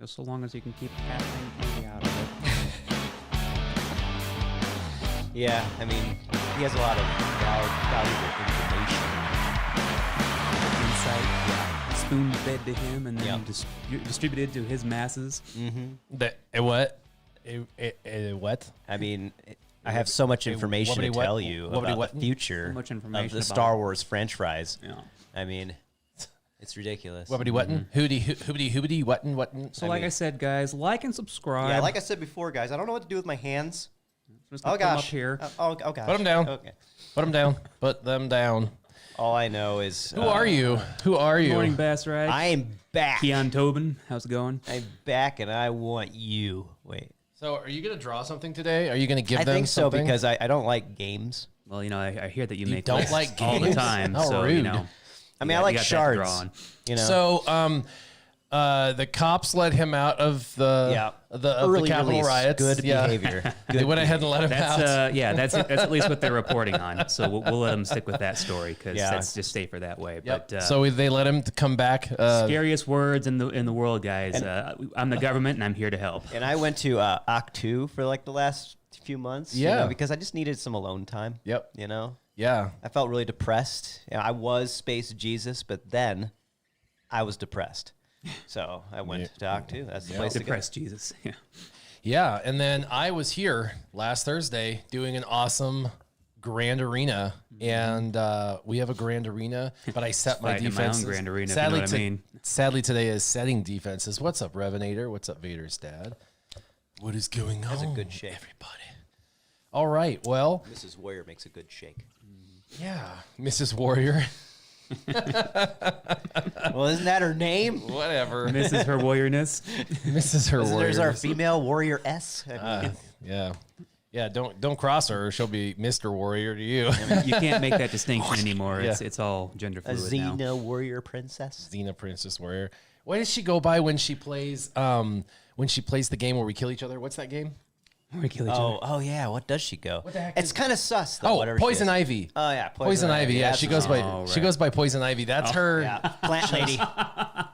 Just so long as you can keep Kathleen Kennedy out of it. Yeah, I mean, he has a lot of valuable information. Insight, spoon-fed to him, and then distributed to his masses. What? What? I mean, I have so much information to tell you about the future So much information of the about Star Wars French fries. Yeah. I mean, it's ridiculous. Whabbity whattin'? Hoobity whattin'? So like I said, guys, like and subscribe. Yeah, like I said before, guys, I don't know what to do with my hands. Just gonna put 'em up here. Oh gosh. Put them down. Okay. Put them down. Put them down. All I know is... Who are you? Who are you? Good morning, Bass Rag. I am back. Keon Tobin, how's it going? I'm back, and I want you. Wait. So are you going to draw something today? Are you going to give I them think so, something? because I don't like games. Well, you know, I hear that you make don't lists like all the games? time. How so, rude. you know, I mean, you I like got that to draw shards. on. You know? So, the cops let him out of the Early Capitol release. riots. Good behavior. They went ahead and let him That's out. that's at least what they're reporting on. So we'll let them stick with that story because Yeah. that's just safer that way. Yep. But So they let him come back. scariest words in the world, guys. I'm the government and I'm here to help. And I went to Octu for like the last few months. you Yeah. know, because I just needed some alone time. Yep. You know? Yeah. I felt really depressed. You know, I was Space Jesus, but then I was depressed. So I went to Octu. That's the place to go. Depressed Jesus. Yeah. Yeah. And then I was here last Thursday doing an awesome Grand Arena. And we have a Grand Arena, but I set my Fighting in defenses. my own Grand Arena, if you know Sadly, what I mean. sadly, today is setting defenses. What's up, Revenator? What's up, Vader's dad? What is going on? That's a good shake. Everybody. All right. Well, Mrs. Warrior makes a good shake. yeah, Mrs. Warrior. Well, isn't that her name? Whatever. Mrs. Her Warriorness. Mrs. Her Warrior. There's our female Warrior S. Yeah. Yeah, don't cross her. She'll be Mr. Warrior to you. You can't make that distinction anymore. It's all gender A fluid now. Xena Warrior Princess. Xena Princess Warrior. What does she go by when she plays the game where we kill each other? What's that game? We kill each other. Oh yeah. What does she go? What the heck It's is- kind of sus though. Oh, whatever Poison she is. Ivy. Oh yeah, Poison Ivy. Yeah, That's she what goes by Oh, she right. goes by Poison Ivy. That's her. Yeah, plant lady.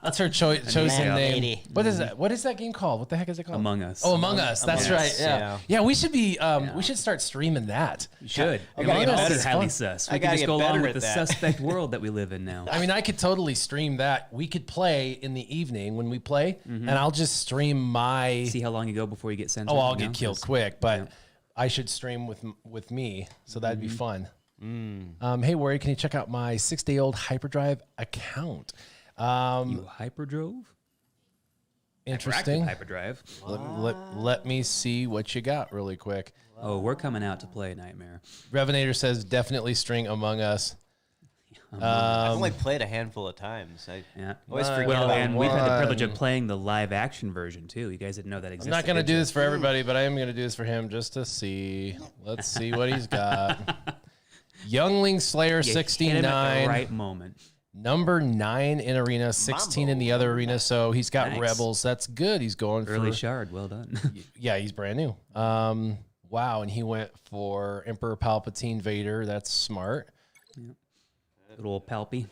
That's her chosen Plant name. lady. What is that? What is that game called? What the heck is it called? Among Us. Oh, Among Us. That's Among right. Us, Yeah. yeah. Yeah, we should be. We should start streaming that. You should. I gotta get All better. is highly Fun. sus. I We can gotta just get go along better with the at that. suspect world that we live in now. I mean, I could totally stream that. We could play in the evening when we play, and I'll just stream my. See how long you go before you get censored. Oh, I'll you get know? killed 'Cause- quick, but I should stream with me, so that'd be fun. Hey, Warrior, can you check out my 6-day-old hyperdrive account? You hyperdrove? Interesting. Hyperactive hyperdrive. Let me see what you got really quick. Oh, we're coming out to play Nightmare. Revenator says definitely string Among Us. I've only played a handful of times. I Yeah. always forget Well, about and we've had the privilege of one. playing the live action version too. You guys didn't know that I'm existed. not going to did do you? this for everybody, but I am going to do this for him just to see. Let's see what he's got. Youngling Slayer You hit him at 69. the right moment. Number 9 in arena, 16 in the other arena. So he's got Nice. Rebels. That's good. He's going Early for shard. Well done. yeah, he's brand new. Wow, and he went for Emperor Palpatine Vader. That's smart. Little Palpy.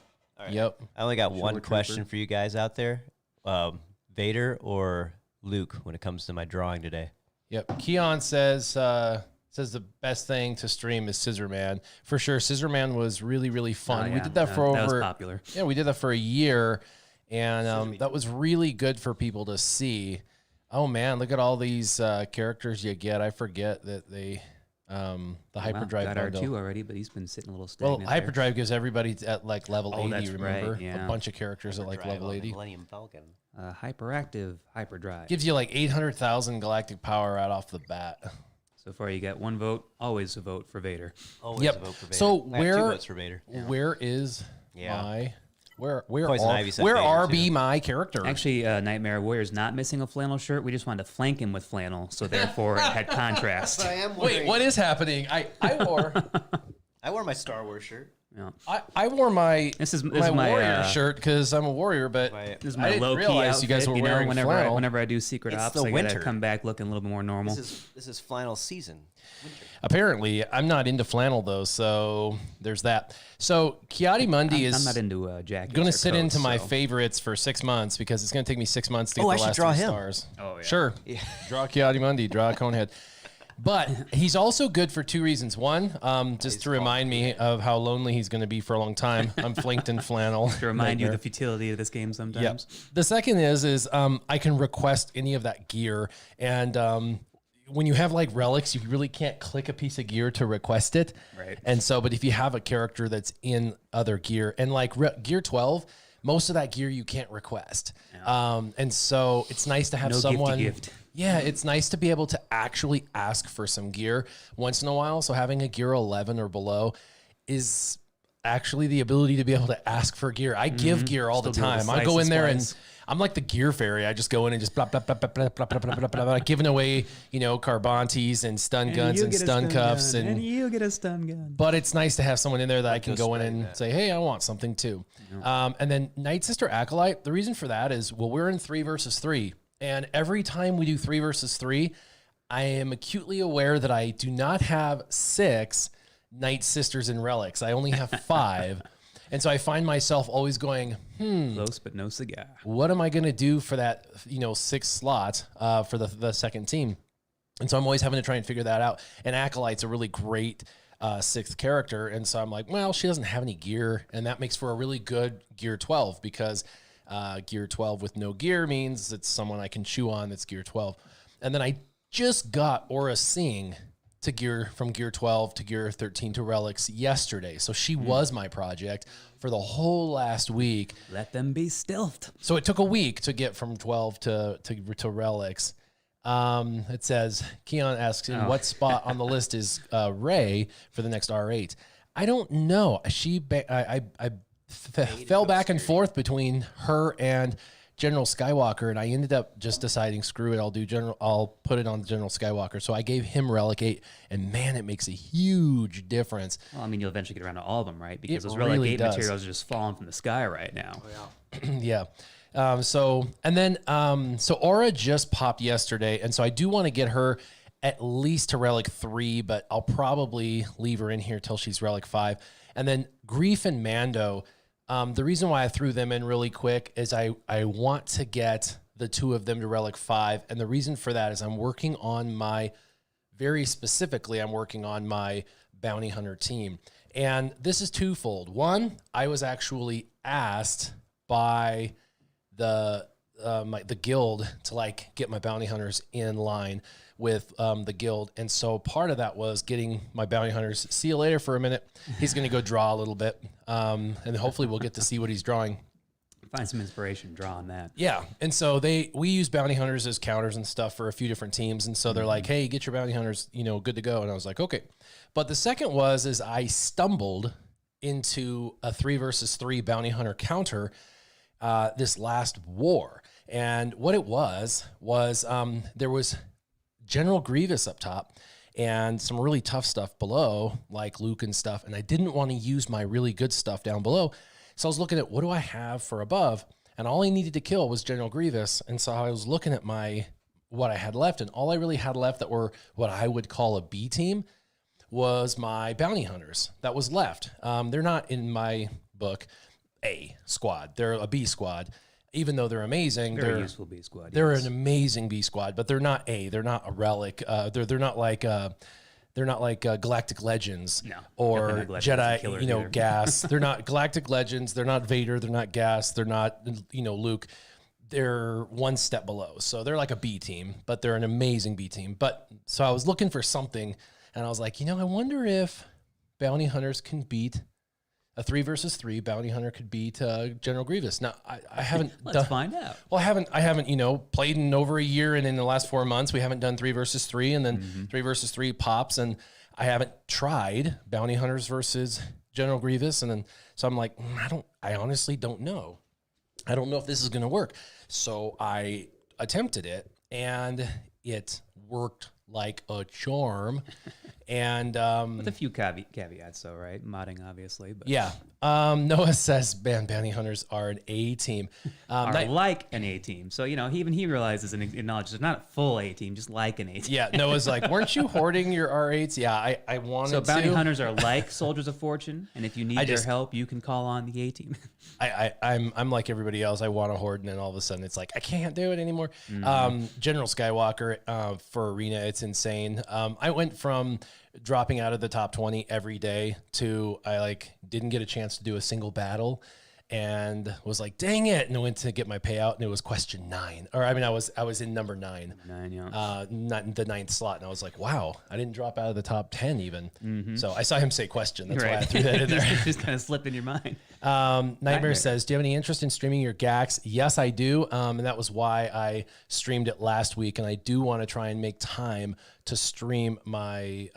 Yep. I only got one Trooper. question for you guys out there: Vader or Luke when it comes to my drawing today? Yep. Keon says the best thing to stream is Scissor Man. For sure. Scissor Man was really, really fun. Oh, We yeah. did that for That was over popular. Yeah, we did that for a year, and that was really good for people to see. Oh man, look at all these characters you get. I forget that they the hyperdrive got bundle. R2 already, but he's been sitting a little Well, stagnant. hyperdrive gives everybody at like level 80. that's Remember, right, yeah. a bunch of characters at like Drive level on the 80. Millennium Falcon. Hyperactive hyperdrive. Gives you like 800,000 galactic power right off the bat. So far, you got one vote. Always a vote for Vader. Always Yep. a vote for Vader. So I have two where- votes for Vader? Where is Yeah. my where Poison are, Ivy said where Vader, are too. be my character? Actually, Nightmare Warrior's not missing a flannel shirt. We just wanted to flank him with flannel, so therefore it had contrast. I am Wait, what is happening? I wore I wore my Star Wars shirt. Yeah. I wore my This is my my warrior shirt because I'm a warrior, but Right. This is I my didn't low key realize outfit. you guys were wearing flannel. Whenever I do secret It's ops, the I gotta winter. come back looking a little bit more normal. This is final season. Winter. Apparently, I'm not into flannel though, so there's that. So Kiati Mundi I'm is not into jackets. going or to sit coats, into my so. favorites for 6 months because it's going to take me 6 months to get Oh, I the should last draw 3 him. stars. Oh, yeah. Sure. Draw Kiati Mundi, draw a Conehead. But he's also good for 2 reasons. One, just to remind me of how lonely he's going to be for a long time. I'm flanked in flannel. To remind you Nightmare. the futility of this game sometimes. Yep. The second is I can request any of that gear, and when you have like relics, you really can't click a piece of gear to request it. Right. And so, but if you have a character that's in other gear, and like gear 12, most of that gear you can't request. And so it's nice to have No someone. gift. Yeah, it's nice to be able to actually ask for some gear once in a while. So having a gear 11 or below is actually the ability to be able to ask for gear. I give gear all the Still be able to time. I slice go and in there and splice. I'm like the gear fairy. I just go in and just blah, blah, blah, blah, blah, blah, blah, blah, blah, blah, blah, giving away, Carbantes and stun guns and stun cuffs. and you get a stun gun. But it's nice to have someone in there that I can those go in spray and that. say, hey, I want something too. And then Night Sister Acolyte, the reason for that is, well, we're in 3 versus 3. And every time we do 3 versus 3, I am acutely aware that I do not have 6 Night Sisters and relics. I only have 5. And so I find myself always going, Close but no cigar. what am I going to do for that, 6 slot for the second team? And so I'm always having to try and figure that out. And Acolyte's a really great 6th character. And so I'm like, well, she doesn't have any gear. And that makes for a really good gear 12 because gear 12 with no gear means it's someone I can chew on that's gear 12. And then I just got Aura Singh from gear 12 to gear 13 to relics yesterday. So she was my project for the whole last week. Let them be stealthed. So it took a week to get from 12 to relics. It says, Keon asks, in what spot on the list is Ray for the next R8? I don't know. I fell back and forth between her and General Skywalker, and I ended up just deciding, screw it, I'll put it on General Skywalker. So I gave him Relic 8, and man, it makes a huge difference. Well, I mean, you'll eventually get around to all of them, right? Because It those relic really 8 does. materials are just falling from the sky right now. Yeah. So Aura just popped yesterday, and so I do want to get her at least to Relic 3, but I'll probably leave her in here till she's Relic 5. And then Grief and Mando, the reason why I threw them in really quick is I want to get the 2 of them to Relic 5, and the reason for that is I'm working on my Bounty Hunter team. And this is twofold. One, I was actually asked by the guild to get my bounty hunters in line with the guild, and so part of that was getting my bounty hunters. See you later for a minute. He's going to go draw a little bit, and hopefully we'll get to see what he's drawing. Find some inspiration, draw on that. Yeah, and so we use bounty hunters as counters and stuff for a few different teams, and so they're like, "Hey, get your bounty hunters, good to go." And I was like, "Okay." But the second is I stumbled into a 3 versus 3 bounty hunter counter this last war, and what it was there was General Grievous up top and some really tough stuff below, like Luke and stuff, and I didn't want to use my really good stuff down below. So I was looking at what do I have for above, and all I needed to kill was General Grievous. And so I was looking at what I had left, and all I really had left that were what I would call a B team was my bounty hunters that was left. They're not in my book A squad. They're a B squad. Even though they're amazing, Very useful B squad. they're yes. an amazing B squad, but they're not A. They're not a relic. They're not like Galactic Legends No, or definitely not Galactic Jedi, killers either. Gas. They're not Galactic Legends. They're not Vader. They're not Gas. They're not, Luke. They're one step below. So they're like a B team, but they're an amazing B team. But so I was looking for something, and I was like, I wonder if bounty hunters can beat a 3 versus 3 bounty hunter could beat General Grievous. Now I haven't Let's find out. well, I haven't, played in over a year, and in the last 4 months, we haven't done 3 versus 3, and then 3 versus 3 pops, and I haven't tried Bounty Hunters versus General Grievous, and then so I'm like, I honestly don't know. I don't know if this is going to work. So I attempted it, and it worked like a charm. And With a few caveats, though, right? Modding, obviously. But yeah. Noah says, bounty hunters are an A team. are like an A team. So, even he realizes and acknowledges they're not a full A team, just like an A team. Yeah, Noah's like, weren't you hoarding your R8s? Yeah, I wanted to. So bounty hunters are like soldiers of fortune, and if you need their help, you can call on the A team. I'm like everybody else. I want to hoard, and then all of a sudden it's like I can't do it anymore. General Skywalker for Arena, it's insane. I went from dropping out of the top 20 every day to I didn't get a chance to do a single battle. And was like, dang it. And I went to get my payout and it was question 9. Or I was in number 9. 9, yeah. Not in the 9th slot. And I was like, wow, I didn't drop out of the top 10 even. So I saw him say question. That's why I threw that in there. Just kind of slipped in your mind. Nightmare says, do you have any interest in streaming your GACs? Yes, I do. And that was why I streamed it last week. And I do want to try and make time to stream my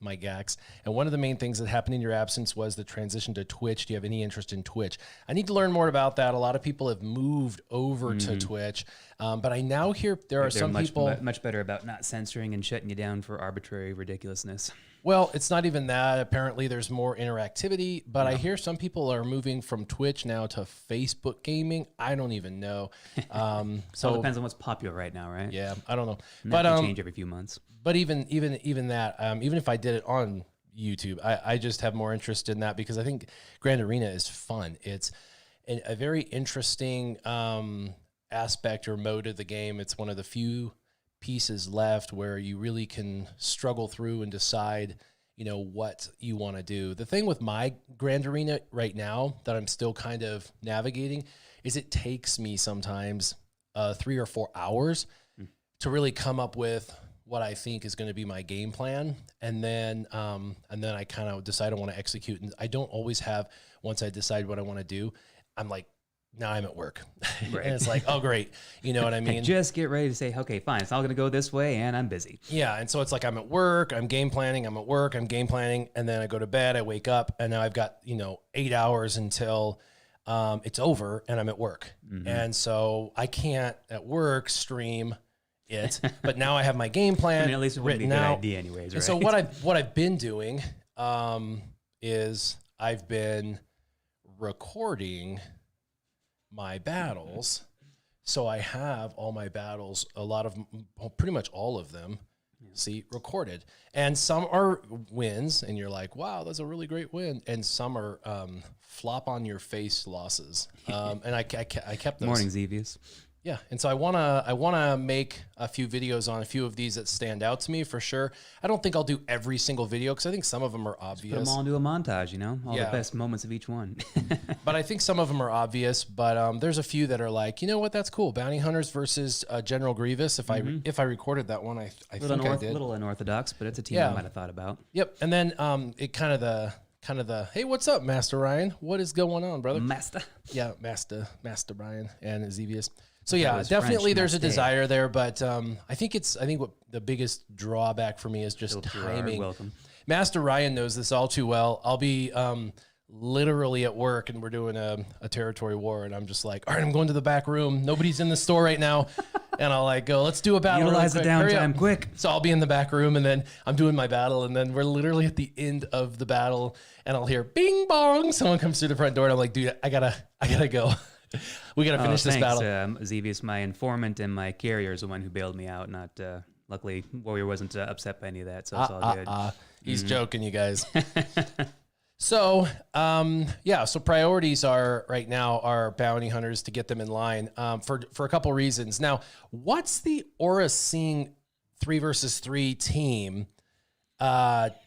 my GACs. And one of the main things that happened in your absence was the transition to Twitch. Do you have any interest in Twitch? I need to learn more about that. A lot of people have moved over to Twitch, but I now hear there are some people much better about not censoring and shutting you down for arbitrary ridiculousness. Well, it's not even that. Apparently, there's more interactivity, but I hear some people are moving from Twitch now to Facebook gaming. I don't even know. So it depends on what's popular right now, right? Yeah, I don't know. And that can change every few months. But even that, even if I did it on YouTube, I just have more interest in that because I think Grand Arena is fun. It's a very interesting aspect or mode of the game. It's one of the few pieces left where you really can struggle through and decide, what you want to do. The thing with my Grand Arena right now that I'm still kind of navigating is it takes me sometimes 3 or 4 hours to really come up with what I think is going to be my game plan. And then I kind of decide I want to execute. And I don't always have, once I decide what I want to do, I'm like, now I'm at work. Right. And it's like, oh, great. You know what I mean? Just get ready to say, okay, fine. It's all going to go this way and I'm busy. Yeah. And so it's like, I'm at work, I'm game planning, I'm at work, I'm game planning. And then I go to bed, I wake up and now I've got, 8 hours until it's over and I'm at work. And so I can't at work stream it, but now I have my game plan at least it wouldn't be a good idea anyways, right? And so what I've been doing is I've been recording my battles. So I have all my battles, pretty much all of them, recorded. And some are wins, and you're like, wow, that's a really great win. And some are flop on your face losses. And I kept those. Morning, Zevius. Yeah, and so I wanna make a few videos on a few of these that stand out to me for sure. I don't think I'll do every single video because I think some of them are obvious. Put them all into a montage, all the best moments of each one. But I think some of them are obvious. But there's a few that are like, you know what, that's cool. Bounty Hunters versus General Grievous. If I recorded that one, I think I did. A little unorthodox, but it's a team I might have thought about. Yep, and then it kind of the hey, what's up, Master Ryan? What is going on, brother? Master. Yeah, Master Ryan and Zevius. So yeah, definitely there's a desire there, but I think what the biggest drawback for me is just timing. Welcome. Master Ryan knows this all too well. I'll be literally at work and we're doing a territory war and I'm just like, all right, I'm going to the back room. Nobody's in the store right now. And I'll go, let's do a battle. Utilize the downtime quick. So I'll be in the back room and then I'm doing my battle and then we're literally at the end of the battle and I'll hear bing bong. Someone comes through the front door and I'm like, dude, I gotta go. We got to finish this battle. Zevius, my informant and my carrier is the one who bailed me out. Not luckily, Warrior wasn't upset by any of that, so it's all good. He's joking, you guys. So, so priorities are right now are bounty hunters to get them in line for a couple reasons. Now, what's the Aura Sing 3 versus 3 team?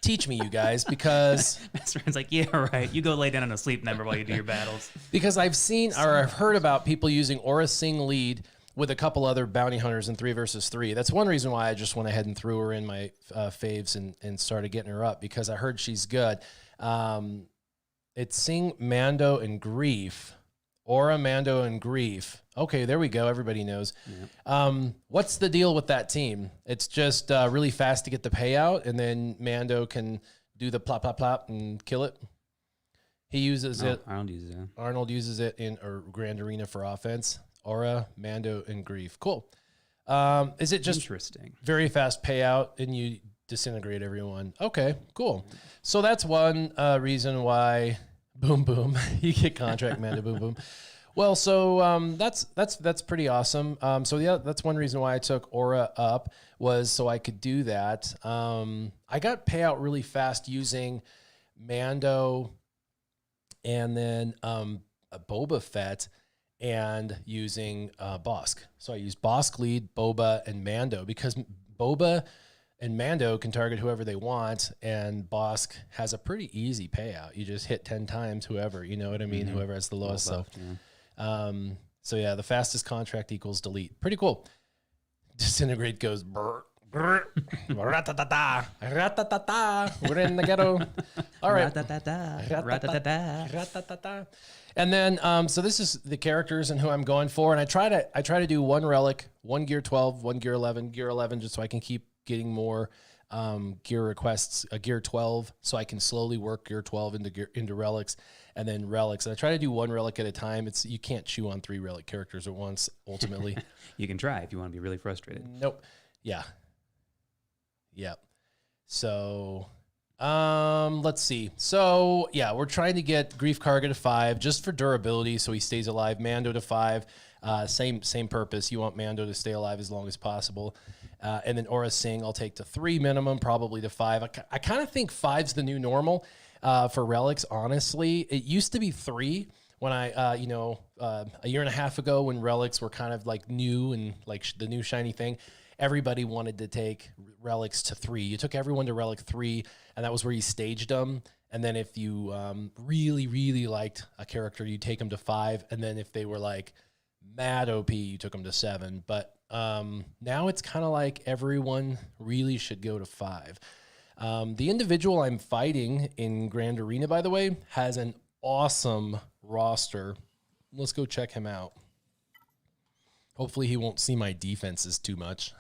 Teach me, you guys, because Master Ryan's like, yeah, right. You go lay down on a sleep number while you do your battles. Because I've seen or I've heard about people using Aura Sing lead with a couple other bounty hunters in 3 versus 3. That's one reason why I just went ahead and threw her in my faves and started getting her up because I heard she's good. It's Sing, Mando, and Grief. Aura, Mando, and Grief. Okay, there we go. Everybody knows. Yep. What's the deal with that team? It's just really fast to get the payout, and then Mando can do the plop, plop, plop, and kill it. He uses it. Arnold uses it in Grand Arena for offense. Aura, Mando, and Grief. Cool. Is it just interesting? Very fast payout, and you disintegrate everyone. Okay, cool. So that's one reason why boom boom you get contract man to boom boom. Well, so that's pretty awesome. So yeah, that's one reason why I took Aura up, was so I could do that. I got payout really fast using Mando and then a Boba Fett and using Bosk. So I used Bosk lead, Boba, and Mando, because Boba and Mando can target whoever they want, and Bosk has a pretty easy payout. You just hit 10 times whoever, you know what I mean? Mm-hmm. Whoever has the lowest. Buff, so yeah, the fastest contract equals delete. Pretty cool. Disintegrate goes brr, brr, ratatata, ratatata. We're in the ghetto. All right. Ratatata, ratatata, ratatata. And then, so this is the characters and who I'm going for. And I try to do one relic, one gear 12, one gear 11, just so I can keep getting more gear requests, a gear 12, so I can slowly work gear 12 into relics, and then relics. And I try to do one relic at a time. You can't chew on 3 relic characters at once, ultimately. You can try if you want to be really frustrated. Nope. Yeah. Yep. So, let's see. So yeah, we're trying to get Grief Karga to 5 just for durability, so he stays alive. Mando to 5, same purpose. You want Mando to stay alive as long as possible. And then Aura Singh I'll take to 3 minimum, probably to 5. I kind of think 5's the new normal for relics, honestly. It used to be 3 when I, a year and a half ago, when relics were kind of like new and like the new shiny thing. Everybody wanted to take relics to 3. You took everyone to relic 3, and that was where you staged them. And then if you really, really liked a character, you take them to 5. And then if they were like mad OP, you took them to 7. But now it's kind of like everyone really should go to 5. The individual I'm fighting in Grand Arena, by the way, has an awesome roster. Let's go check him out. Hopefully he won't see my defenses too much.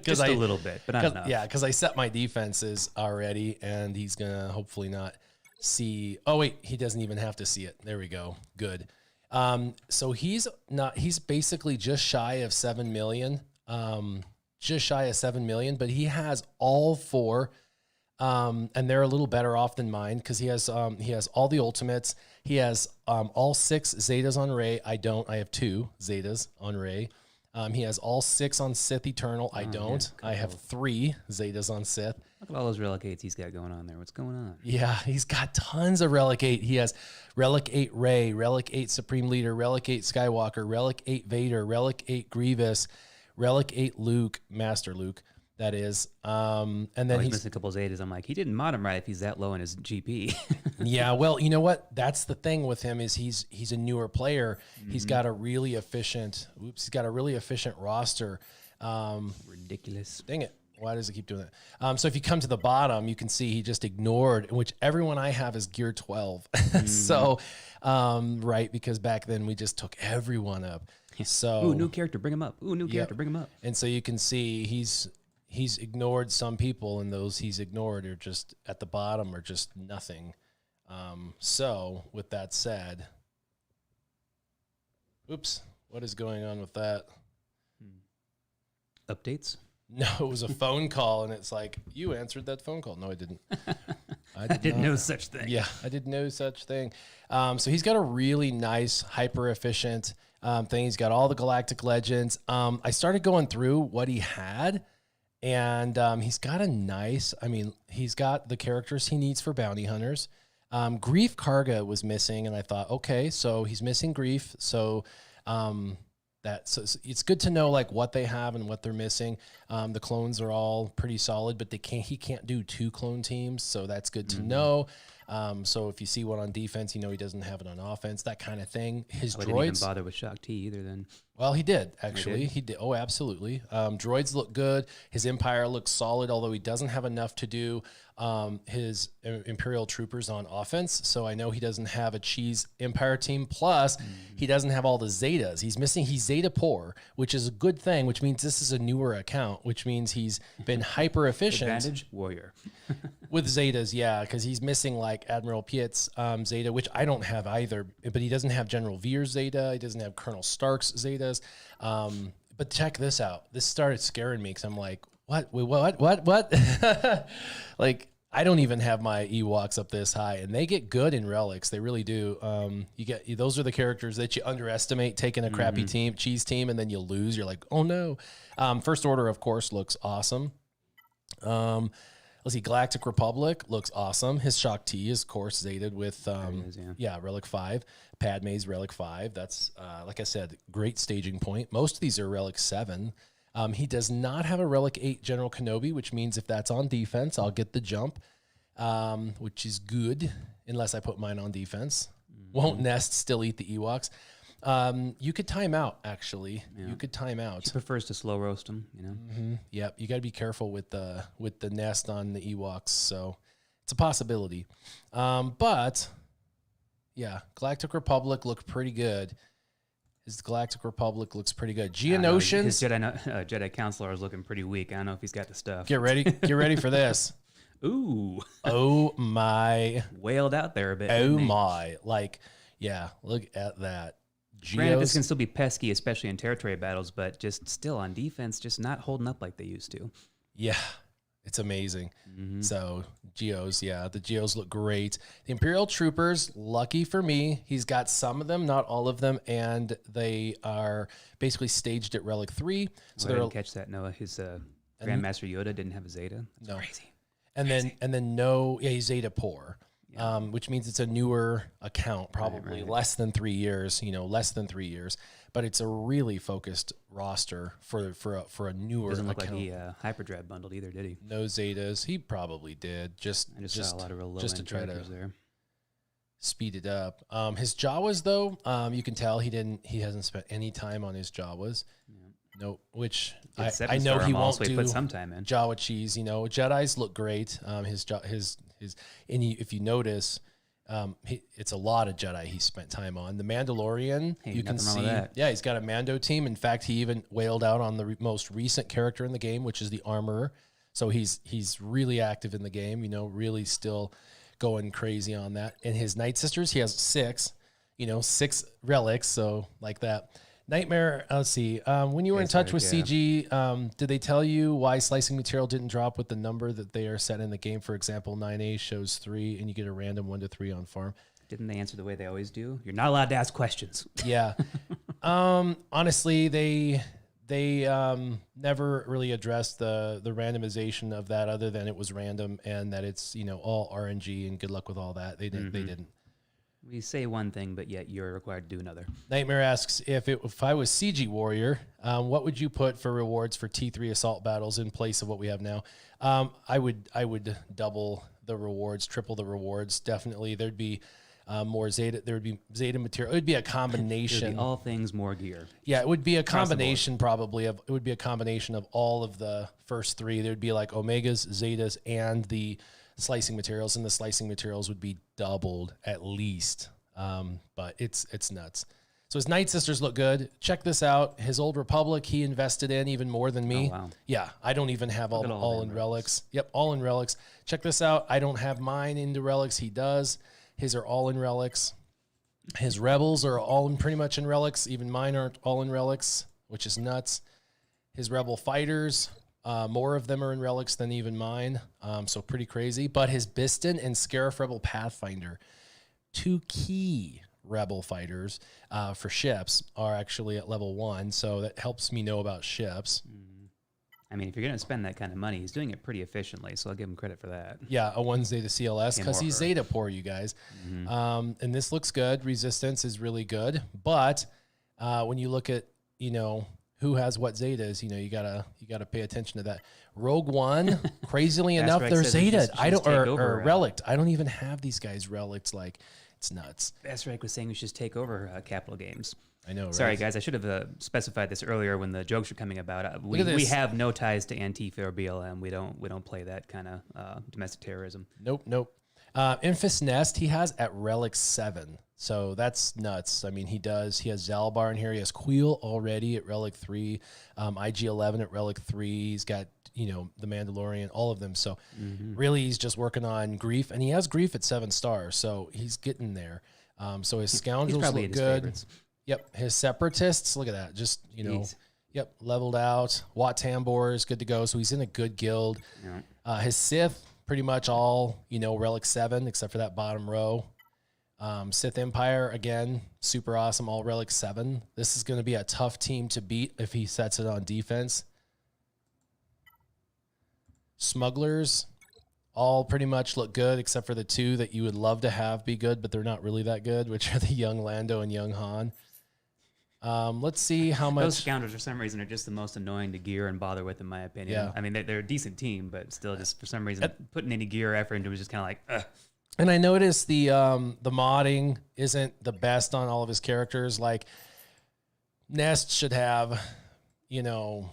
Just a little bit, but not enough. Yeah, because I set my defenses already, and he's going to hopefully not see. Oh, wait, he doesn't even have to see it. There we go. Good. So he's basically just shy of 7 million, but he has all 4. And they're a little better off than mine, because he has all the ultimates. He has all 6 Zetas on Rey. I don't. I have 2 Zetas on Rey. He has all 6 on Sith Eternal. I don't. Yeah, I have 3 Zetas on Sith. Look at all those Relic 8s he's got going on there. What's going on? Yeah, he's got tons of Relic 8. He has Relic 8 Rey, Relic 8 Supreme Leader, Relic 8 Skywalker, Relic 8 Vader, Relic 8 Grievous, Relic 8 Luke, Master Luke. That is, and then he's missing a couple of Zetas. I'm like, he didn't mod him right if he's that low in his GP. Yeah, well, you know what? That's the thing with him, is he's a newer player. Mm-hmm. He's got a really efficient. He's got a really efficient roster. Ridiculous. Dang it! Why does it keep doing that? So if you come to the bottom, you can see he just ignored, which everyone I have is gear 12. Mm-hmm. So, right, because back then we just took everyone up. Yeah. So, ooh, new character, bring him up. Ooh, new character, bring him up. And so you can see he's ignored some people, and those he's ignored are just at the bottom or just nothing. So with that said, oops, what is going on with that? Updates? No, it was a phone call, and it's like, you answered that phone call. No, I didn't. I did no such thing. Yeah, I did no such thing. So he's got a really nice, hyper efficient thing. He's got all the Galactic Legends. I started going through what he had. And he's got he's got the characters he needs for bounty hunters. Grief Karga was missing, and I thought, okay, so he's missing Grief. So it's good to know like what they have and what they're missing. The clones are all pretty solid, but he can't do 2 clone teams, so that's good to know. So if you see one on defense, he doesn't have it on offense, that kind of thing. His droids didn't even bother with Shock T either then. Well, he did, actually. He did. Oh, absolutely. Droids look good. His Empire looks solid, although he doesn't have enough to do his Imperial troopers on offense. So I know he doesn't have a cheese Empire team. Plus, he doesn't have all the Zetas. He's Zeta poor, which is a good thing, which means this is a newer account, which means he's been hyper efficient. Advantage warrior. With Zetas, yeah, because he's missing like Admiral Piet's Zeta, which I don't have either, but he doesn't have General Veer's Zeta. He doesn't have Colonel Stark's Zetas. But check this out. This started scaring me because I'm like, what? Wait, what? Like, I don't even have my Ewoks up this high, and they get good in relics. They really do. Those are the characters that you underestimate taking a crappy cheese team, and then you lose. You're like, oh no. First Order, of course, looks awesome. Let's see, Galactic Republic looks awesome. His Shock T is, of course, Zeta with Relic 5. Padme's Relic 5. That's, like I said, great staging point. Most of these are Relic 7. He does not have a Relic 8 General Kenobi, which means if that's on defense, I'll get the jump, which is good, unless I put mine on defense. Won't nest, still eat the Ewoks. You could time out, actually. Yeah. You could time out. She prefers to slow roast them, you know? Yep, you got to be careful with the nest on the Ewoks, so it's a possibility. But, yeah, Galactic Republic looked pretty good. His Galactic Republic looks pretty good. Geonosians. His Jedi Counselor is looking pretty weak. I don't know if he's got the stuff. Get ready for this. Ooh. Oh, my. Wailed out there a bit. Oh, my. Like, yeah, look at that. Granted, this can still be pesky, especially in territory battles, but just still on defense, just not holding up like they used to. Yeah, it's amazing. So, Geos, yeah, the Geos look great. The Imperial Troopers, lucky for me, he's got some of them, not all of them, and they are basically staged at Relic 3. So I didn't catch that, Noah. His Grandmaster Yoda didn't have a Zeta. That's crazy. And then he's Zeta poor. Which means it's a newer account, probably less than 3 years, less than 3 years, but it's a really focused roster for a newer Doesn't look account. like he hyperdrive bundled either, did he? No Zetas. He probably did. I just saw a lot of real low just to end try to there. speed it up. His Jawas though, you can tell he hasn't spent any time on his Jawas. Nope. Which I know he won't do. Put some time in. Jawa cheese, Jedi's look great. If you notice, it's a lot of Jedi he spent time on. The Mandalorian, you can see, he's got a Mando team. In fact, he even wailed out on the most recent character in the game, which is the Armorer. So he's really active in the game. Really still going crazy on that. And his Night Sisters, he has 6 relics. So like that. Nightmare, let's see. When you were in touch with CG, did they tell you why slicing material didn't drop with the number that they are set in the game? For example, 9A shows 3, and you get a random 1 to 3 on farm. Didn't they answer the way they always do? You're not allowed to ask questions. Yeah. Honestly, they never really addressed the randomization of that, other than it was random and that it's all RNG and good luck with all that. They didn't. They didn't. We say one thing, but yet you're required to do another. Nightmare asks, if I was CG Warrior, what would you put for rewards for T3 assault battles in place of what we have now? I would double the rewards, triple the rewards. Definitely, there'd be more Zeta. There would be Zeta material. It would be a combination. It would be all things more gear. Yeah, it would be a combination probably of. It would be a combination of all of the first 3. There'd be like Omegas, Zetas, and the slicing materials, and the slicing materials would be doubled at least. But it's nuts. So his Night Sisters look good. Check this out. His Old Republic, he invested in even more than me. Oh, wow. Yeah, I don't even have all in relics. Yep, all in relics. Check this out. I don't have mine into relics. He does. His are all in relics. His Rebels are all pretty much in relics. Even mine aren't all in relics, which is nuts. His Rebel Fighters, more of them are in relics than even mine, so pretty crazy. But his Biston and Scarif Rebel Pathfinder, 2 key Rebel fighters for ships, are actually at level 1, so that helps me know about ships. I mean, if you're going to spend that kind of money, he's doing it pretty efficiently, so I'll give him credit for that. Yeah, a 1 Zeta CLS, because he's Zeta poor, you guys. And this looks good. Resistance is really good. But when you look at, who has what Zetas, you gotta pay attention to that. Rogue One, crazily enough, they're Zeta. Or relict. I don't even have these guys relics. Like, it's nuts. Bastrike was saying we should just take over Capital Games. I know, right? Sorry, guys. I should have specified this earlier when the jokes were coming about. We have no ties to Antifa or BLM. We don't play that kind of domestic terrorism. Nope. Infus Nest, he has at Relic 7. So that's nuts. I mean, he has Zalbar in here. He has Queel already at Relic 3, IG-11 at Relic 3. He's got, the Mandalorian, all of them. So really he's just working on Grief, and he has Grief at 7 stars. So he's getting there. So his Scoundrels look good. Yep. His Separatists, look at that. Just, Yep, leveled out. Wat Tambor is good to go, so he's in a good guild. Yeah. His Sith, pretty much all, Relic 7, except for that bottom row. Sith Empire, again, super awesome, all Relic 7. This is going to be a tough team to beat if he sets it on defense. Smugglers, all pretty much look good, except for the 2 that you would love to have be good, but they're not really that good, which are the young Lando and young Han. Let's see how much... Those scoundrels, for some reason, are just the most annoying to gear and bother with, in my opinion. Yeah. I mean, they're a decent team, but still, just for some reason, putting any gear or effort into it was just kind of like, ugh. And I noticed the modding isn't the best on all of his characters. Like, Nest should have, More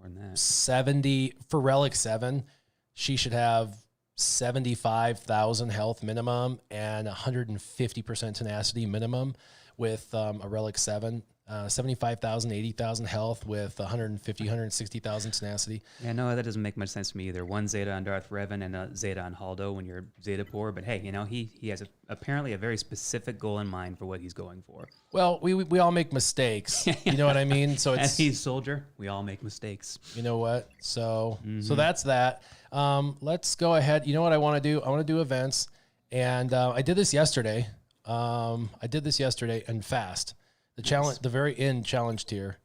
than that. 70... For Relic 7, she should have 75,000 health minimum and 150% tenacity minimum with a Relic 7. 75,000, 80,000 health with 150, 160,000 tenacity. Yeah, no, that doesn't make much sense to me either. One Zeta on Darth Revan and a Zeta on Haldo when you're Zeta poor. But hey, he has apparently a very specific goal in mind for what he's going for. Well, we all make mistakes. You know what I mean? So it's... As he's soldier, we all make mistakes. You know what? So so that's that. Let's go ahead. You know what I want to do? I want to do events. And I did this yesterday. And fast. The challenge, the very end challenge tier.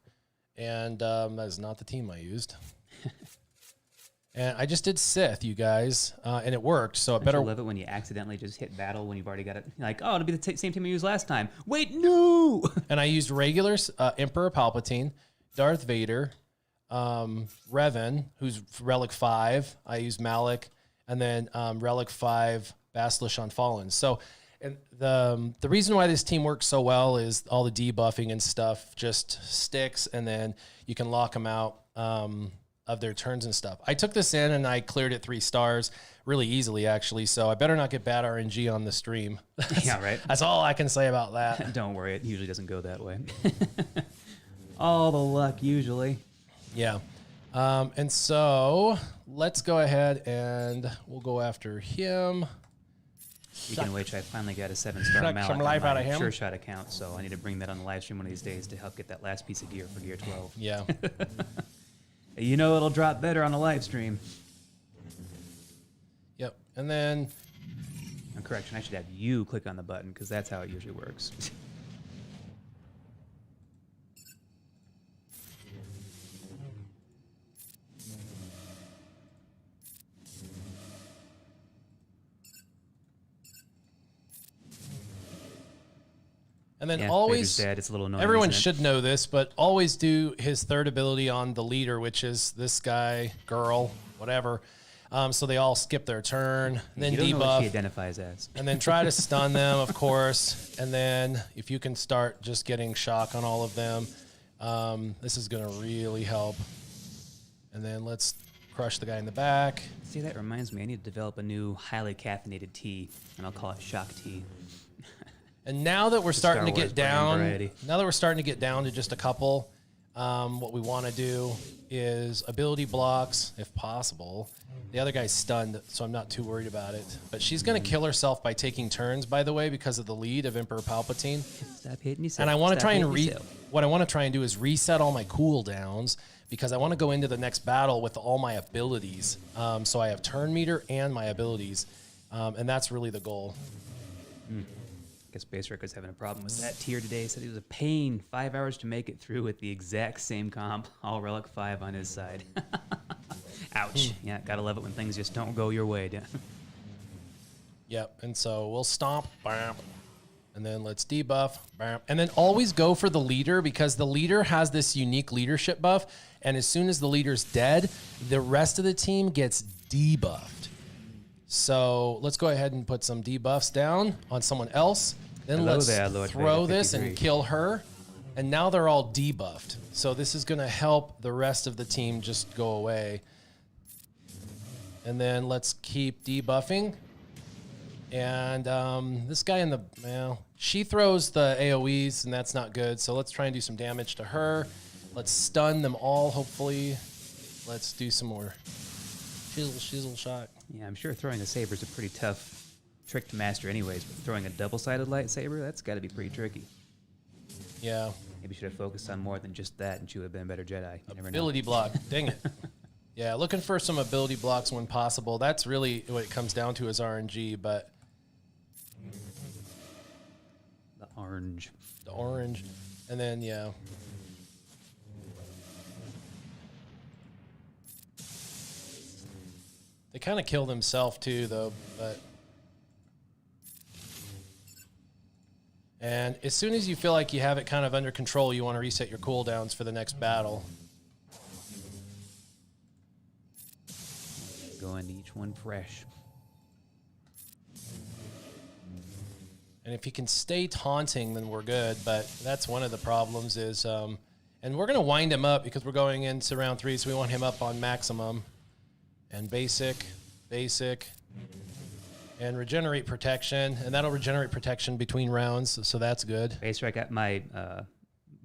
And that is not the team I used. And I just did Sith, you guys, and it worked. So it better... I love it when you accidentally just hit battle when you've already got it. You're like, oh, it'll be the same team I used last time. Wait, no! And I used regular Emperor Palpatine, Darth Vader, Revan, who's Relic 5. I used Malik, and then Relic 5, Basilisk Unfallen. So... And the reason why this team works so well is all the debuffing and stuff just sticks, and then you can lock them out of their turns and stuff. I took this in and I cleared it 3 stars really easily, actually. So I better not get bad RNG on the stream. Yeah, right. That's all I can say about that. Don't worry, it usually doesn't go that way. All the luck usually. Yeah. And so let's go ahead and we'll go after him. Speaking of which, I finally got a 7-star Suck Malik some life on out my of him. Sure Shot account, so I need to bring that on the live stream one of these days to help get that last piece of gear for Gear 12. Yeah. It'll drop better on the live stream. Yep. And then... Correction, I should have you click on the button, because that's how it usually works. And then Yeah, always, Vader's dead. It's a little annoying. everyone isn't it? should know this, but always do his third ability on the leader, which is this guy, girl, whatever. So they all skip their turn, then You don't know what she debuff, identifies as. and then try to stun them, of course. And then if you can start just getting shock on all of them, this is going to really help. And then let's crush the guy in the back. See, that reminds me. I need to develop a new highly caffeinated tea, and I'll call it Shock Tea. And now that we're starting to Star get Wars brand down, variety. to just a couple, what we want to do is ability blocks, if possible. The other guy's stunned, so I'm not too worried about it. But she's going to kill herself by taking turns, by the way, because of the lead of Emperor Palpatine. Stop hitting yourself. And I want to Stop try and hitting yourself. what I want to try and do is reset all my cooldowns, because I want to go into the next battle with all my abilities. So I have turn meter and my abilities, and that's really the goal. I guess Base Record's having a problem with that tier today. Said it was a pain, 5 hours to make it through with the exact same comp, all Relic 5 on his side. Ouch. Yeah, gotta love it when things just don't go your way. Yep, and so we'll stomp, bam, and then let's debuff, bam, and then always go for the leader, because the leader has this unique leadership buff, and as soon as the leader's dead, the rest of the team gets debuffed. So let's go ahead and put some debuffs down on someone else. Then Hello let's there, Lord throw Vader this 53. and kill her. And now they're all debuffed. So this is going to help the rest of the team just go away. And then let's keep debuffing. And this guy in the... Well, she throws the AoEs, and that's not good. So let's try and do some damage to her. Let's stun them all, hopefully. Let's do some more shizzle shot. Yeah, I'm sure throwing a saber is a pretty tough trick to master anyways, but throwing a double-sided lightsaber, that's got to be pretty tricky. Yeah. Maybe should have focused on more than just that, and she would have been a better Jedi. You never know. Ability block. Dang it. Yeah, looking for some ability blocks when possible. That's really what it comes down to is RNG, but The orange. the orange. And then, yeah. They kind of killed himself too, though, but... And as soon as you feel like you have it kind of under control, you want to reset your cooldowns for the next battle. Go into each one fresh. And if he can stay taunting, then we're good. But that's one of the problems is, and we're going to wind him up because we're going into round 3, so we want him up on maximum. And basic, and regenerate protection. And that'll regenerate protection between rounds, so that's good. Base got my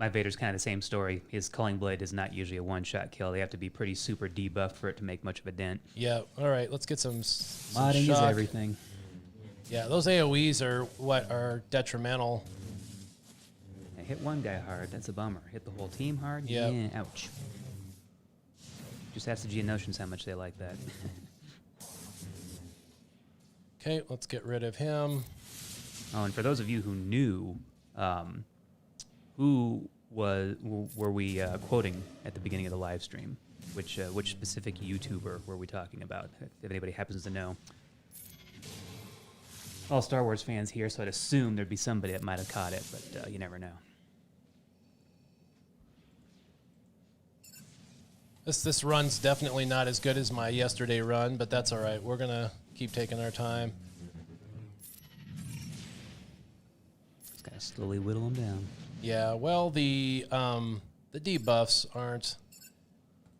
Vader's kind of the same story. His Culling Blade is not usually a one-shot kill. They have to be pretty super debuffed for it to make much of a dent. Yeah, all right, let's get some Modding is shock. everything. Yeah, those AoEs are what are detrimental. I hit one guy hard. That's a bummer. Hit the whole team hard. Yep. Yeah. Ouch. Just ask the Geonosians how much they like that. Okay, let's get rid of him. Oh, and for those of you who knew, who were we quoting at the beginning of the live stream? Which specific YouTuber were we talking about? If anybody happens to know. All Star Wars fans here, so I'd assume there'd be somebody that might have caught it, but you never know. This run's definitely not as good as my yesterday run, but that's all right. We're gonna keep taking our time. Just gotta slowly whittle them down. Yeah, well, the debuffs aren't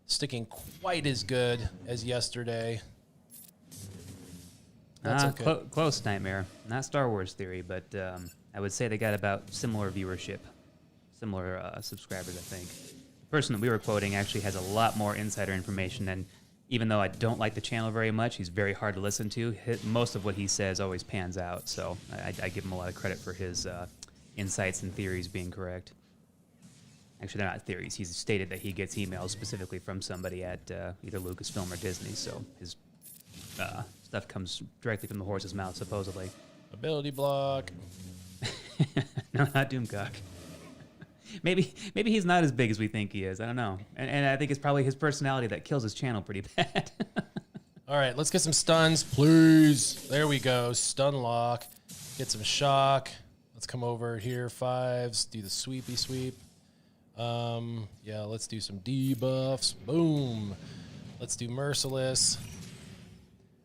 sticking quite as good as yesterday. That's okay. Close, Nightmare. Not Star Wars theory, but I would say they got about similar viewership, similar subscribers, I think. The person that we were quoting actually has a lot more insider information, and even though I don't like the channel very much, he's very hard to listen to. Most of what he says always pans out, so I give him a lot of credit for his insights and theories being correct. Actually, they're not theories. He's stated that he gets emails specifically from somebody at either Lucasfilm or Disney, so his stuff comes directly from the horse's mouth, supposedly. Ability block. No, not Doomcock. Maybe he's not as big as we think he is. I don't know. And I think it's probably his personality that kills his channel pretty bad. All right, let's get some stuns, please. There we go. Stun lock. Get some shock. Let's come over here. 5s. Do the sweepy sweep. Yeah, let's do some debuffs. Boom. Let's do merciless.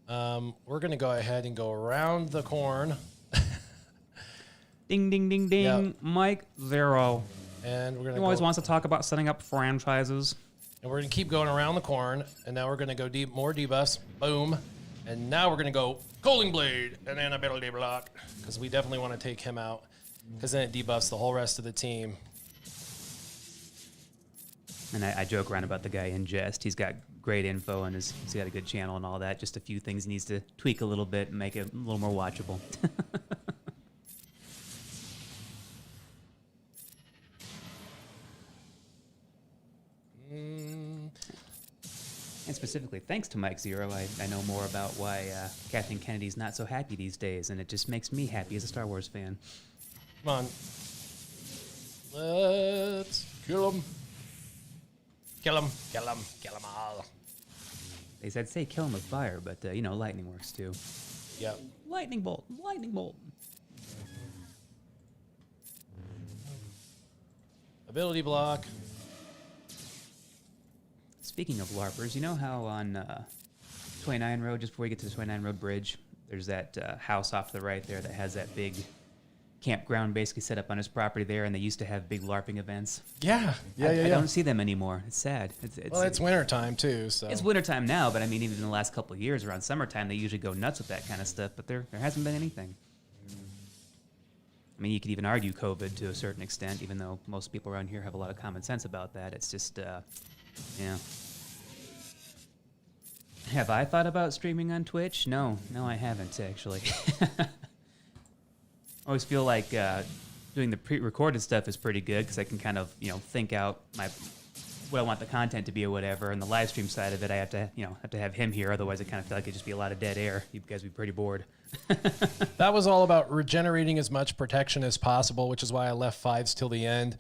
We're going to go ahead and go around the corn. Ding, ding, ding, ding. Yep. Mike Zero. And we're going He to always wants to talk about setting up franchises. And we're going to keep going around the corn. And now we're going to go more debuffs. Boom. And now we're going to go Culling Blade and then ability block. Because we definitely want to take him out. Because then it debuffs the whole rest of the team. And I joke around about the guy in jest. He's got great info and he's got a good channel and all that. Just a few things he needs to tweak a little bit and make it a little more watchable. And specifically, thanks to Mike Zero, I know more about why Kathleen Kennedy's not so happy these days, and it just makes me happy as a Star Wars fan. Come on. Let's kill him. Kill him. Kill him. Kill them all. They said say kill him with fire, but lightning works too. Yep. Lightning bolt. Lightning bolt. Ability block. Speaking of LARPers, you know how on 29 Road, just before you get to the 29 Road Bridge, there's that house off to the right there that has that big campground basically set up on his property there, and they used to have big LARPing events. Yeah. I don't see them anymore. It's sad. It's wintertime too, so. It's wintertime now, but I mean, even in the last couple of years, around summertime, they usually go nuts with that kind of stuff, but there hasn't been anything. I mean, you could even argue COVID to a certain extent, even though most people around here have a lot of common sense about that. It's just, yeah. Have I thought about streaming on Twitch? No, I haven't, actually. I always feel like doing the pre-recorded stuff is pretty good because I can kind of, think out what I want the content to be or whatever. And the live stream side of it, I have to have him here. Otherwise, I kind of feel like it'd just be a lot of dead air. You guys would be pretty bored. That was all about regenerating as much protection as possible, which is why I left 5s till the end.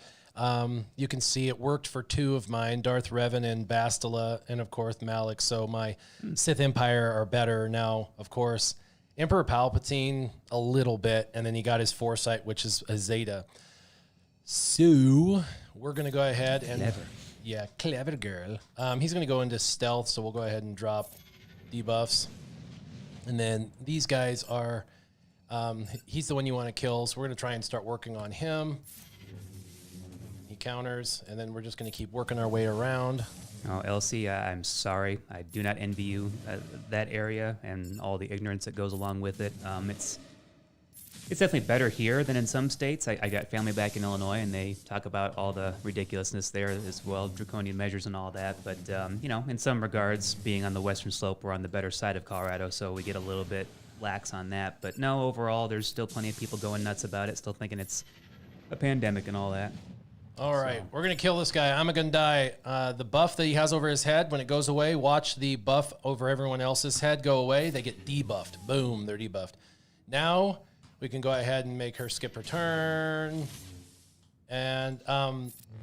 You can see it worked for 2 of mine, Darth Revan and Bastila, and of course Malik. So my Sith Empire are better now, of course. Emperor Palpatine a little bit, and then he got his Foresight, which is a Zeta. So we're going to go ahead and... Clever. Yeah, clever girl. He's going to go into stealth, so we'll go ahead and drop debuffs. And then these guys are... he's the one you want to kill, so we're going to try and start working on him. He counters, and then we're just going to keep working our way around. Oh, LC, I'm sorry. I do not envy you that area and all the ignorance that goes along with it. It's definitely better here than in some states. I got family back in Illinois, and they talk about all the ridiculousness there as well, draconian measures and all that. But, in some regards, being on the western slope, we're on the better side of Colorado, so we get a little bit lax on that. But no, overall, there's still plenty of people going nuts about it, still thinking it's a pandemic and all that. All right, we're going to kill this guy. I'm going to die. The buff that he has over his head, when it goes away, watch the buff over everyone else's head go away. They get debuffed. Boom, they're debuffed. Now we can go ahead and make her skip her turn. And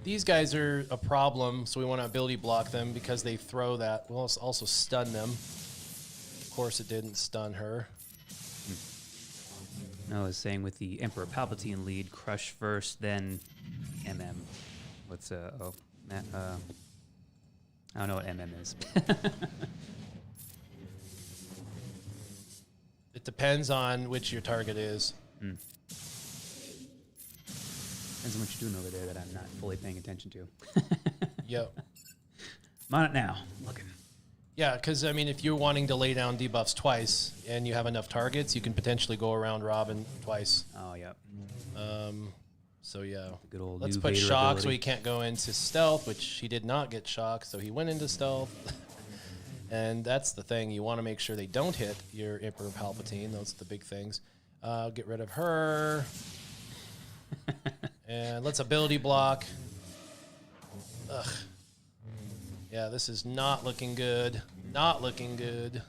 these guys are a problem, so we want to ability block them because they throw that. We'll also stun them. Of course, it didn't stun her. I was saying with the Emperor Palpatine lead, crush first, then MM. What's I don't know what MM is. It depends on which your target is. Depends on what you're doing over there that I'm not fully paying attention to. Yep. I'm on it now. Looking. Yeah, because, if you're wanting to lay down debuffs twice and you have enough targets, you can potentially go around Robin twice. Oh, yep. So, yeah. Good old Let's new put Vader shock ability. so he can't go into stealth, which he did not get shock, so he went into stealth. And that's the thing. You want to make sure they don't hit your Emperor Palpatine. Those are the big things. Get rid of her. And let's ability block. Ugh. Yeah, this is not looking good. Not looking good.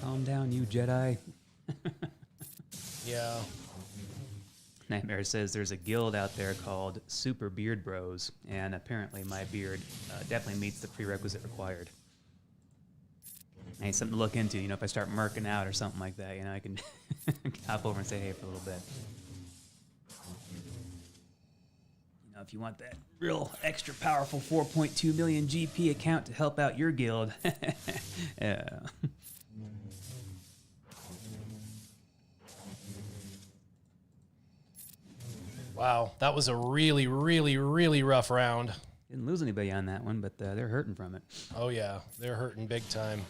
Calm down, you Jedi. Yeah. Nightmare says there's a guild out there called Super Beard Bros, and apparently my beard definitely meets the prerequisite required. Hey, something to look into, if I start murking out or something like that, I can hop over and say hey for a little bit. If you want that real extra powerful 4.2 million GP account to help out your guild. Yeah. Wow, that was a really, really, really rough round. Didn't lose anybody on that one, but they're hurting from it. Oh, yeah, they're hurting big time.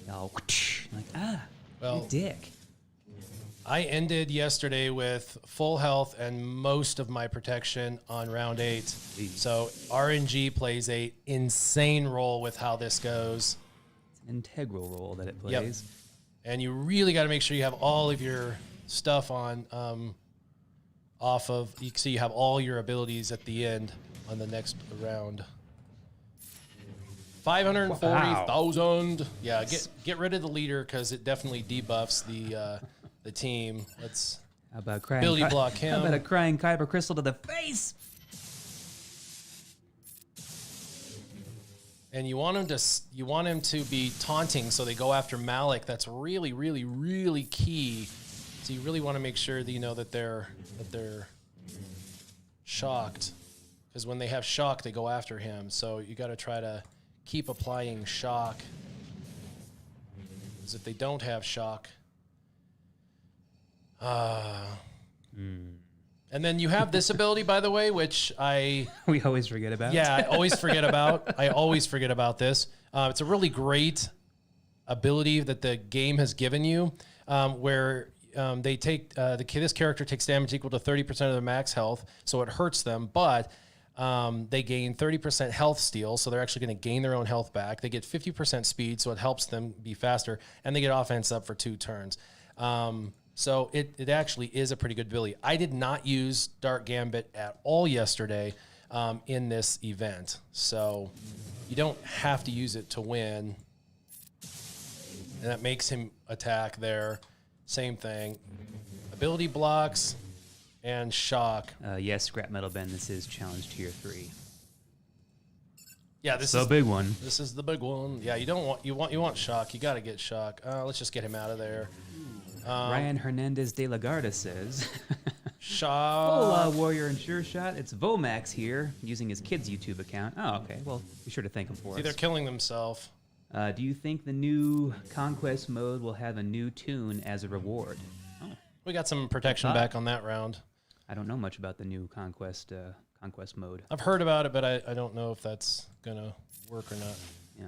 Oh, like, Well, you dick. I ended yesterday with full health and most of my protection on round 8. Jeez. So RNG plays a insane role with how this goes. It's an integral role that it plays. Yep. And you really got to make sure you have all of your stuff on off of, so you have all your abilities at the end on the next round. 540,000. Yeah, get rid of the leader because it definitely debuffs the team. Let's How about crying? ability block him. How about a crying Kyber crystal to the face? And you want him to be taunting, so they go after Malik. That's really, really, really key. So you really want to make sure that that they're shocked, because when they have shock, they go after him. So you got to try to keep applying shock, because if they don't have shock, and then you have this ability, by the way, which We always forget about. yeah, I always forget about. I always forget about this. It's a really great ability that the game has given you, where they take this character takes damage equal to 30% of their max health, so it hurts them. But They gain 30% health steal, so they're actually going to gain their own health back. They get 50% speed, so it helps them be faster, and they get offense up for 2 turns. So it actually is a pretty good ability. I did not use Dark Gambit at all yesterday in this event, so you don't have to use it to win. And that makes him attack there. Same thing. Ability blocks and shock. Yes, Scrap Metal Ben, this is challenge tier 3. Yeah, this So is big one. This is the big one. Yeah, you want shock. You got to get shock. Let's just get him out of there. Ryan Hernandez de la Garda says, Shock. Hola, Warrior and Sure Shot. It's Vomax here, using his kid's YouTube account. Oh, okay. Well, be sure to thank him for See, us. they're killing themselves. Do you think the new Conquest mode will have a new tune as a reward? Oh, We got some protection back on that round. I don't know much about the new Conquest mode. I've heard about it, but I don't know if that's going to work or not. Yeah,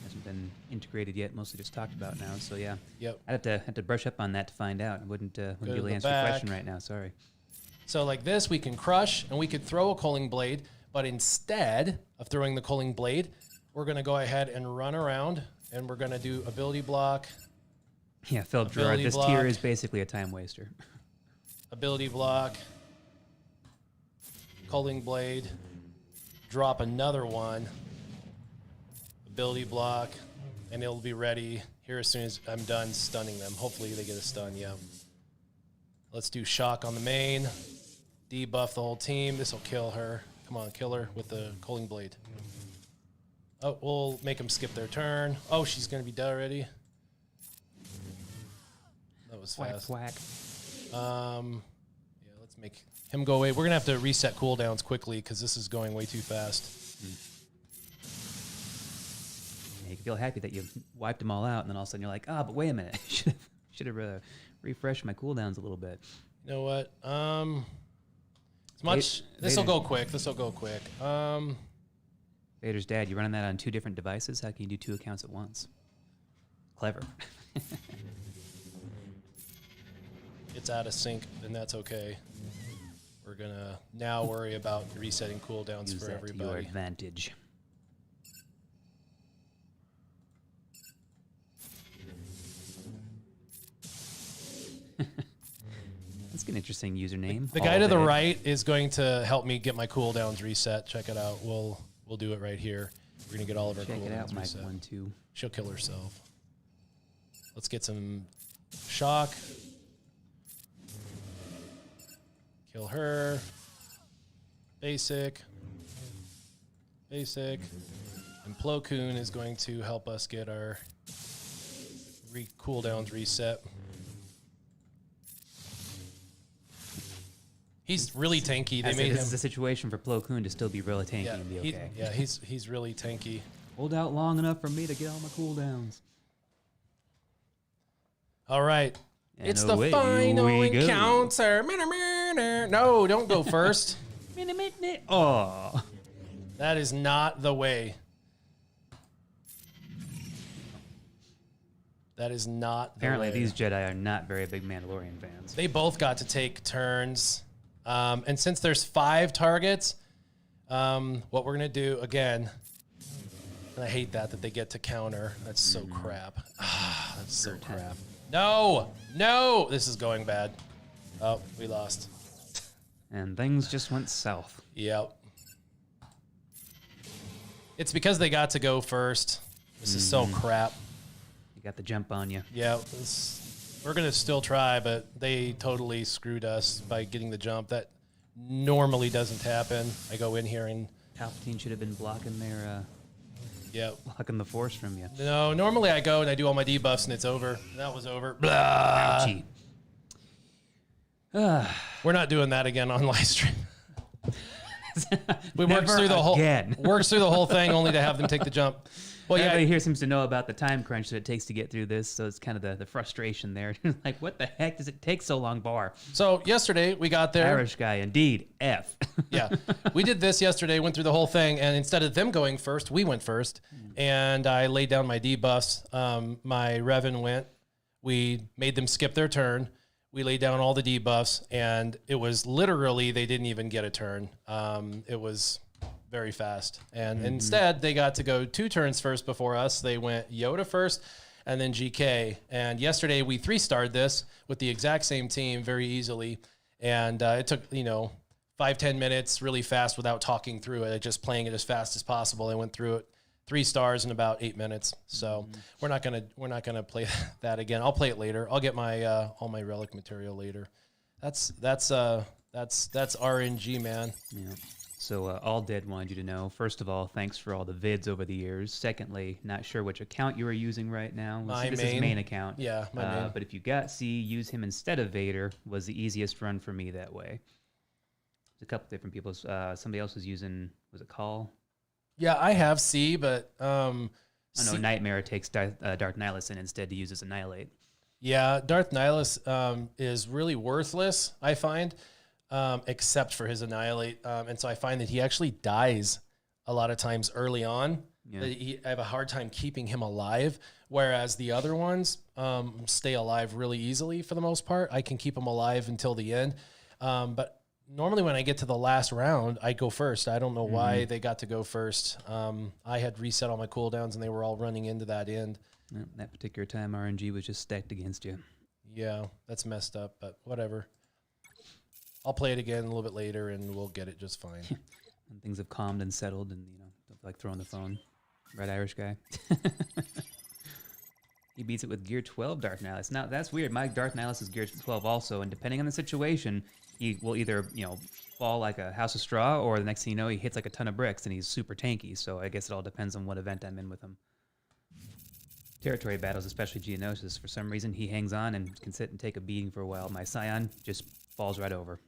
hasn't been integrated yet. Mostly just talked about now. So yeah, Yep. I'd have to brush up on that to find out. I wouldn't be to able to the answer your back. question right now. Sorry. So like this, we can crush and we could throw a Culling Blade, but instead of throwing the Culling Blade, we're going to go ahead and run around and we're going to do ability block, Yeah, Philip Gerard. Ability This block. tier is basically a time waster. ability block, Culling Blade, drop another one, ability block, and it'll be ready here as soon as I'm done stunning them. Hopefully they get a stun, yeah. Let's do shock on the main, debuff the whole team. This will kill her. Come on, kill her with the Culling Blade. Oh, we'll make them skip their turn. Oh, she's going to be dead already. That was Whack, fast. whack. Yeah, let's make him go away. We're going to have to reset cooldowns quickly because this is going way too fast. Yeah, you can feel happy that you wiped them all out, and then all of a sudden you're like, but wait a minute. should have refreshed my cooldowns a little bit. You know what? This will go quick. This will go quick. Vader's dad, you running that on 2 different devices? How can you do 2 accounts at once? Clever. It's out of sync, and that's okay. We're going to now worry about resetting cooldowns Use for that to your everybody. advantage. That's an interesting username. The guy to the right is going to help me get my cooldowns reset. Check it out. We'll do it right here. We're going to get all of our Check it out, cooldowns Mike reset. 1, 2. She'll kill herself. Let's get some shock. Kill her. Basic. Basic. And Plo Koon is going to help us get our cooldowns reset. He's really tanky. They made this him. is a situation for Plo Koon to still be really tanky and be okay. He's really tanky. Hold out long enough for me to get all my cooldowns. All right. And It's the away final we go. encounter. No, don't go first. Oh. That is not the way. That is not the Apparently, way. these Jedi are not very big Mandalorian fans. They both got to take turns. And since there's 5 targets, what we're going to do, again, and I hate that they get to counter. That's so crap. That's so crap. No! This is going bad. Oh, we lost. And things just went south. Yep. It's because they got to go first. This is so crap. You got the jump on you. Yeah, we're going to still try, but they totally screwed us by getting the jump. That normally doesn't happen. I go in here and... Palpatine should have been blocking their, blocking the Force from you. No, normally I go and I do all my debuffs and it's over. That was over. Blah. Ouchie. We're not doing that again on live stream. We worked Never through the again. works through the whole thing only to have them take the jump. Well, yeah, Everybody here seems to know about the time crunch that it takes to get through this, so it's kind of the frustration there. Like, what the heck does it take so long, Bar? so yesterday we got there. Irish guy, indeed. F. Yeah. We did this yesterday, went through the whole thing, and instead of them going first, we went first. And I laid down my debuffs. My Revan went. We made them skip their turn. We laid down all the debuffs, and it was literally they didn't even get a turn. It was very fast, and instead they got to go 2 turns first before us. They went Yoda first, and then GK. And yesterday we 3-starred this with the exact same team very easily, and it took 5-10 minutes really fast without talking through it, just playing it as fast as possible. I went through it 3 stars in about 8 minutes. So we're not gonna play that again. I'll play it later. I'll get my all my relic material later. That's RNG, man. Yeah. So All Dead wanted you to know, first of all, thanks for all the vids over the years. Secondly, not sure which account you are using right now. This is main account. Yeah, my main. But if you got C, use him instead of Vader was the easiest run for me that way. There's a couple different people. Somebody else was using, was it Call? Yeah, I have C, but Oh no, Nightmare takes Darth Nihilus in instead to use as Annihilate. yeah, Darth Nihilus is really worthless, I find, except for his Annihilate. And so I find that he actually dies a lot of times early on. Yeah. I have a hard time keeping him alive, whereas the other ones stay alive really easily for the most part. I can keep them alive until the end. But normally when I get to the last round, I go first. I don't know why they got to go first. I had reset all my cooldowns, and they were all running into that end. Yeah, that particular time, RNG was just stacked against you. Yeah, that's messed up, but whatever. I'll play it again a little bit later, and we'll get it just fine. When things have calmed and settled, and don't feel like throwing the phone. Right, Irish guy. He beats it with Gear 12 Darth Nihilus. Now that's weird. My Darth Nihilus is Gear 12 also, and depending on the situation, he will either fall like a house of straw, or the next thing you know, he hits like a ton of bricks, and he's super tanky. So I guess it all depends on what event I'm in with him. Territory battles, especially Geonosis, for some reason he hangs on and can sit and take a beating for a while. My Scion just falls right over.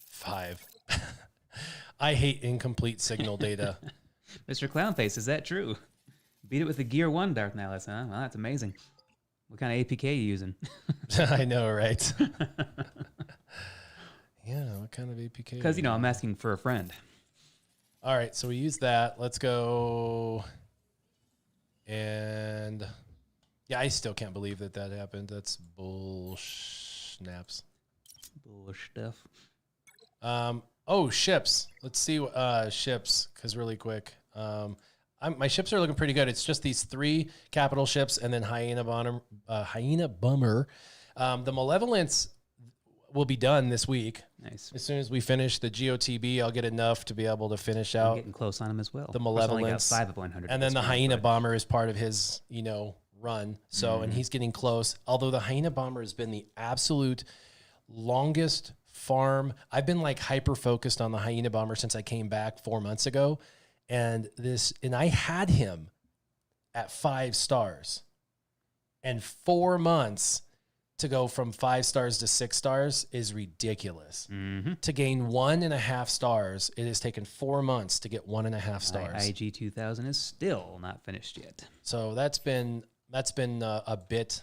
Five. I hate incomplete signal data. Mr. Clownface, is that true? Beat it with the Gear 1 Darth Nihilus, huh? Well, that's amazing. What kind of APK are you using? I know, right? Yeah, what kind of APK? Because, I'm asking for a friend. All right, so we use that. Let's go. And yeah, I still can't believe that happened. That's bull-snaps. Bull stuff. Ships. Let's see ships, because really quick. My ships are looking pretty good. It's just these 3 capital ships and then Hyena Bummer. The Malevolence will be done this week. Nice. As soon as we finish the GOTB, I'll get enough to be able to finish out. I'm getting close on him as well. The Malevolence. Only got 5 of 100. And then the Hyena Bomber is part of his, run. So, and he's getting close. Although the Hyena Bomber has been the absolute longest farm. I've been like hyper focused on the Hyena Bomber since I came back 4 months ago. And I had him at 5 stars, and 4 months to go from 5 stars to 6 stars is ridiculous. To gain 1.5 stars, it has taken 4 months to get 1.5 stars. IG 2000 is still not finished yet. So that's been a bit.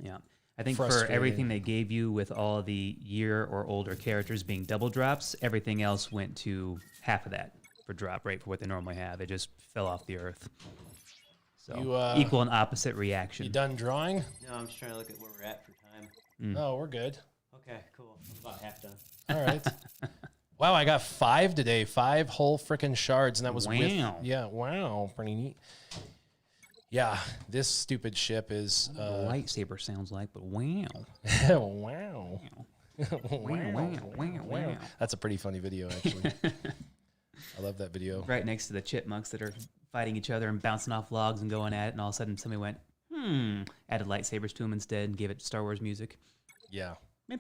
Yeah. I think for everything they gave you with all the year or older characters being double drops, everything else went to half of that for drop rate for what they normally have. It just fell off the earth. So equal and opposite reaction. You done drawing? No, I'm just trying to look at where we're at for time. Oh, we're good. Okay, cool. I'm about half done. All right. Wow, I got 5 today. 5 whole freaking shards, and that was wow, pretty neat. Yeah, this stupid ship is lightsaber sounds like, but wow. Wow. Wow. That's a pretty funny video, actually. I love that video. Right next to the chipmunks that are fighting each other and bouncing off logs and going at it, and all of a sudden somebody went, added lightsabers to them instead and gave it Star Wars music. Yeah. Wow.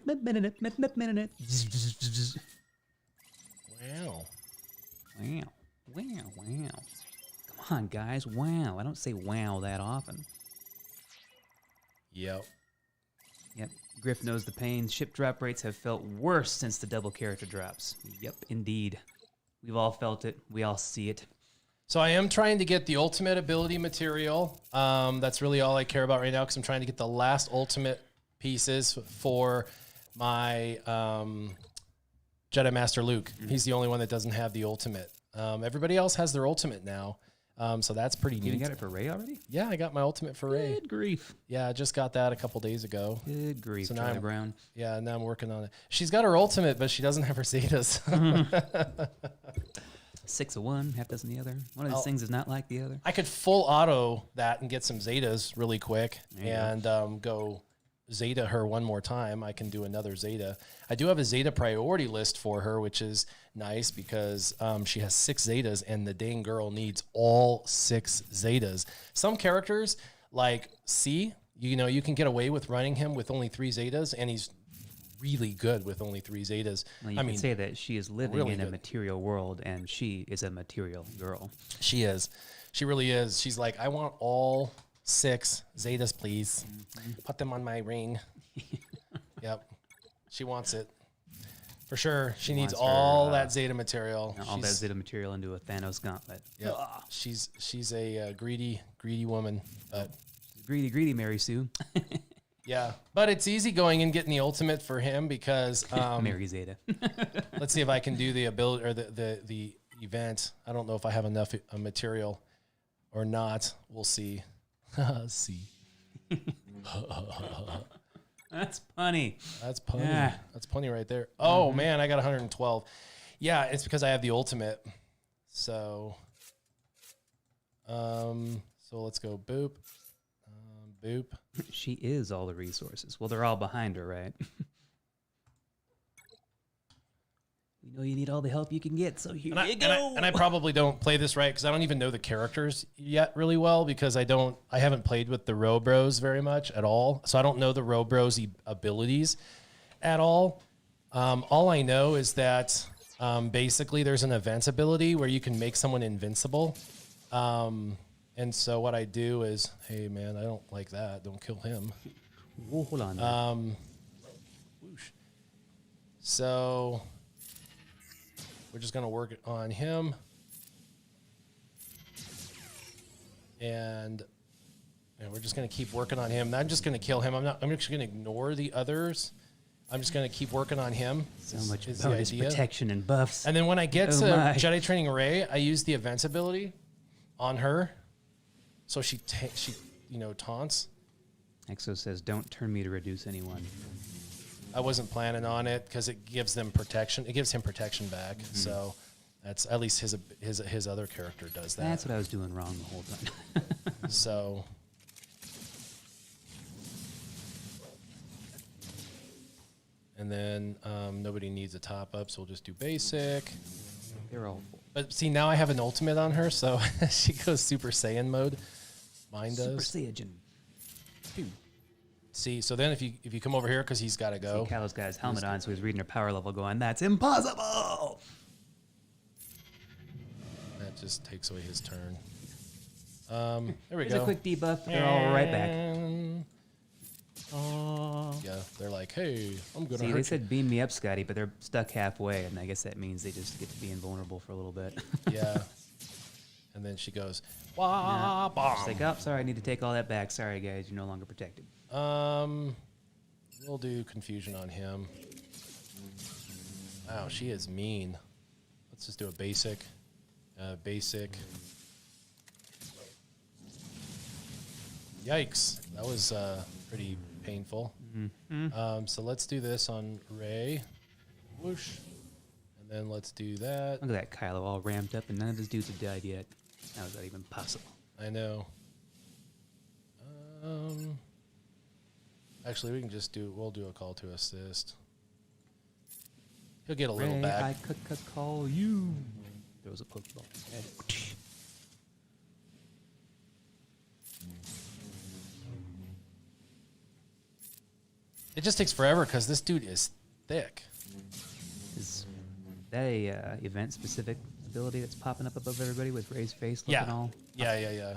Come on, guys. Wow. I don't say wow that often. Yep. Griff knows the pain. Ship drop rates have felt worse since the double character drops. Yep, indeed. We've all felt it. We all see it. So I am trying to get the ultimate ability material. That's really all I care about right now, because I'm trying to get the last ultimate pieces for my Jedi Master Luke. He's the only one that doesn't have the ultimate. Everybody else has their ultimate now. So that's pretty You neat. got it for Ray already? Yeah, I got my ultimate for Ray. Good grief. Yeah, I just got that a couple days ago. Good grief, So now Charlie I'm- Brown. Yeah, now I'm working on it. She's got her ultimate, but she doesn't have her Zetas. 6 of one, half dozen the other. One of these things is not like the other. I could full auto that and get some Zetas really quick There you and go Zeta her one more time. I can do another Zeta. I do have a Zeta priority list for her, which is nice because she has 6 Zetas and the dang girl needs all 6 Zetas. Some characters like C, you can get away with running him with only 3 Zetas and he's really good with only 3 Zetas. Well, you can say that she is living really in a good. material world, and she is a material girl. She is. She really is. She's like, I want all 6 Zetas, please. Put them on my ring. Yep. She wants it. For sure. She needs wants her, all that Zeta material. All that She's- Zeta material into a Thanos gauntlet. Yep. She's a greedy woman. But Greedy Mary Sue. yeah. But it's easy going and getting the ultimate for him because Mary Zeta. let's see if I can do the ability or the event. I don't know if I have enough material or not. We'll see. See. That's funny. That's punny. Yeah. That's punny right there. Oh man, I got 112. Yeah, it's because I have the ultimate. So let's go boop. Boop. She is all the resources. Well, they're all behind her, right? We know you need all the help you can get, so here you go. And I probably don't play this right because I don't even know the characters yet really well because I haven't played with the Robros very much at all. So I don't know the Robros abilities at all. All I know is that basically there's an event ability where you can make someone invincible. And so what I do is, hey man, I don't like that. Don't kill him. Whoa, hold on. Whoosh. So we're just going to work on him. And we're just going to keep working on him. I'm just going to kill him. I'm just going to ignore the others. I'm just going to keep working on him. So much is bonus protection and buffs. And then when I get Oh to my. Jedi Training Ray, I use the events ability on her. So she taunts. Exo says, don't turn me to reduce anyone. I wasn't planning on it because it gives them protection. It gives him protection back. So that's at least his other character does that. That's what I was doing wrong the whole time. So and then nobody needs a top up, so we'll just do basic. They're all full. But see, now I have an ultimate on her, so she goes Super Saiyan mode. Mine does. Super Saiyan. See, so then if you come over here because he's got to go. See, Callow's got his helmet on, so he's reading her power level going, that's impossible! That just takes away his turn. There we Here's go. a quick debuff. They're all right back. Yeah, they're like, hey, I'm gonna See, hurt they you. said beam me up, Scotty, but they're stuck halfway, and I guess that means they just get to be invulnerable for a little bit. Yeah. And then she goes, wah, bomb. She's like, oh, sorry, I need to take all that back. Sorry, guys, you're no longer protected. We'll do confusion on him. Wow, she is mean. Let's just do a basic. Basic. Yikes. That was pretty painful. So let's do this on Ray. Whoosh. And then let's do that. Look at that Kylo all ramped up, and none of his dudes have died yet. How is that even possible? I know. Actually, we can just we'll do a call to assist. He'll get a little Ray, back. I could call you. There was a Pokeball. It just takes forever because this dude is thick. Is that a event-specific ability that's popping up above everybody with Ray's face looking Yeah. all? Yeah.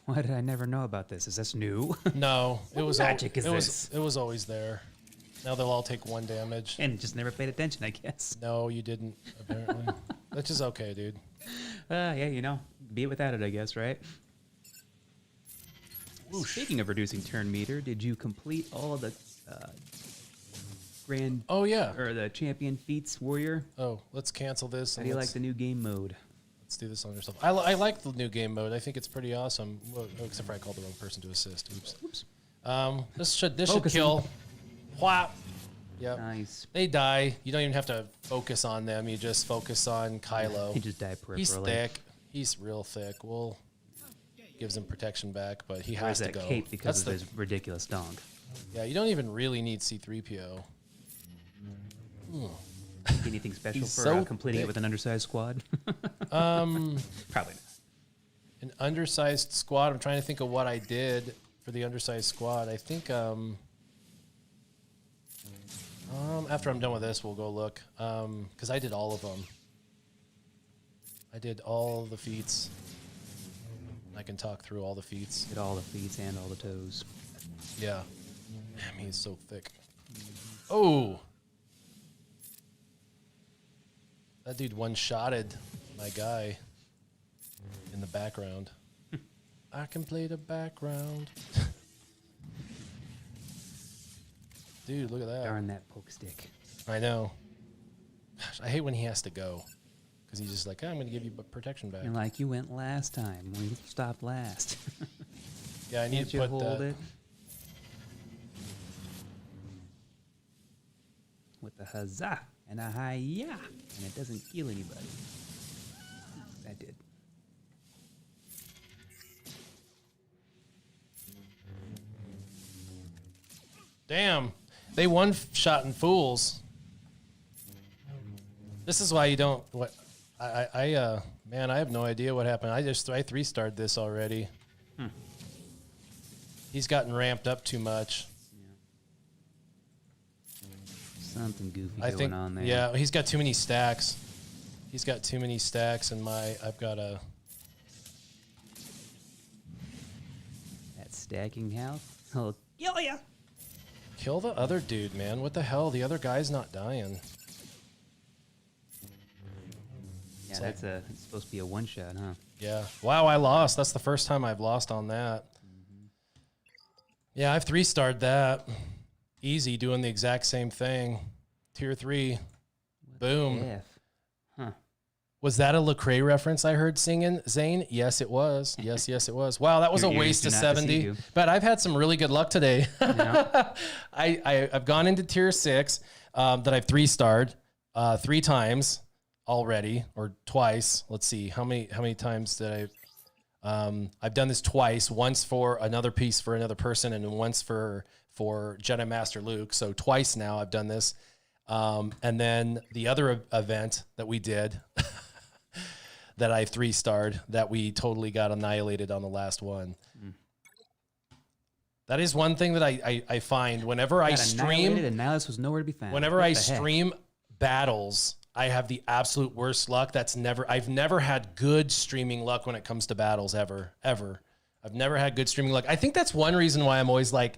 Why did I never know about this? Is this new? No, it was magic is it this? was always there. Now they'll all take 1 damage. And just never paid attention, I guess. No, you didn't, apparently. That's just okay, dude. Yeah, be it without it, I guess, right? Speaking of reducing turn meter, did you complete all of the grand Oh yeah. or the champion feats warrior. Oh, let's cancel this. How And do you let's, like the new game mode? let's do this on yourself. I like the new game mode. I think it's pretty awesome. Well, except for I called the wrong person to assist. Oops. This should Focusing. kill. Whap. Yep. Nice. They die. You don't even have to focus on them. You just focus on Kylo. He just died peripherally. He's thick. He's real thick. We'll gives him protection back, but he Wears has to that go. cape because That's of his ridiculous donk. Yeah, you don't even really need C-3PO. Anything special He's for so completing thick. it with an undersized squad? Um, Probably not. an undersized squad. I'm trying to think of what I did for the undersized squad. I think after I'm done with this, we'll go look. Because I did all of them. I did all the feats. I can talk through all the feats. Get all the feet and all the toes. Yeah. Damn, he's so thick. Oh! That dude one-shotted my guy in the background. I can play the background. Dude, look at that. Darn that poke stick. I know. Gosh, I hate when he has to go. Because he's just like, I'm going to give you protection back. And like you went last time when you stopped last. Yeah, I need Can't to you put hold that. it? With a huzzah and a hi-ya. And it doesn't kill anybody. That did. Damn. They one-shot in fools. This is why you don't... What man, I have no idea what happened. I 3-starred this already. He's gotten ramped up too much. Something goofy I going think, on there. yeah, he's got too many stacks. He's got too many stacks, and I've got a... That stacking health. Oh, kill ya! Kill the other dude, man. What the hell? The other guy's not dying. Yeah, it's supposed to be a one-shot, huh? Yeah. Wow, I lost. That's the first time I've lost on that. Yeah, I've 3-starred that. Easy, doing the exact same thing. Tier 3. Boom. F. Huh. Was that a Lecrae reference I heard singing, Zane? Yes, it was. Yes, yes, it was. Wow, that was Your a ears waste do of not 70. deceive you. But I've had some really good luck today. Yeah. I've gone into tier 6 that I've 3-starred 3 times already, or twice. Let's see, how many times did I've done this twice. Once for another piece for another person, and then once for Jedi Master Luke. So twice now I've done this. And then the other event that we did that I've 3-starred that we totally got annihilated on the last one. That is one thing that I find whenever I Got annihilated, stream. and now this was nowhere to be found. Whenever What I the heck? stream battles, I have the absolute worst luck. I've never had good streaming luck when it comes to battles ever. I've never had good streaming luck. I think that's one reason why I'm always like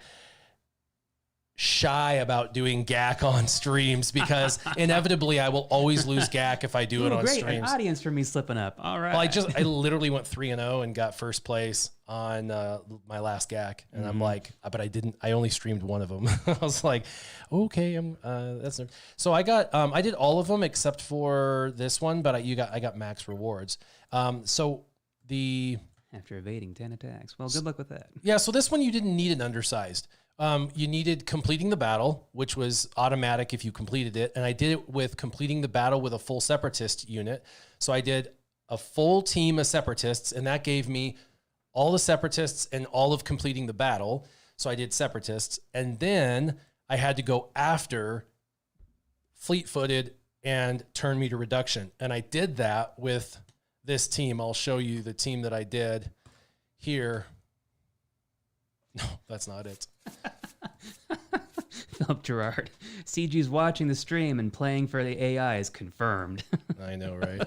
shy about doing GAC on streams, because inevitably I will always lose GAC if I do it Ooh, on great, an streams. audience for me slipping up. All right. Well, I literally went 3-0 and got first place on my last GAC, and I'm like, but I only streamed one of them. I was like, okay, so I did all of them except for this one, but I got max rewards. So After evading 10 attacks. Well, good luck with that. yeah, so this one you didn't need an undersized. You needed completing the battle, which was automatic if you completed it. And I did it with completing the battle with a full separatist unit. So I did a full team of separatists, and that gave me all the separatists and all of completing the battle. So I did separatists. And then I had to go after fleet-footed and turn meter reduction. And I did that with this team. I'll show you the team that I did here. No, that's not it. Philip Gerard. CG's watching the stream and playing for the AI is confirmed. I know, right?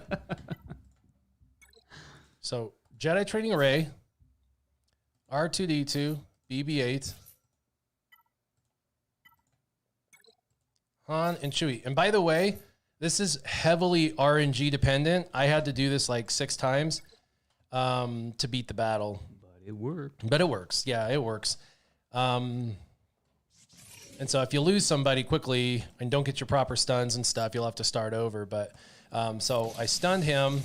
So, Jedi Training Array, R2-D2, BB-8, Han, and Chewie. And by the way, this is heavily RNG dependent. I had to do this like 6 times to beat the battle. But it worked. But it works. Yeah, it works. And And so if you lose somebody quickly and don't get your proper stuns and stuff, you'll have to start over. But so I stunned him.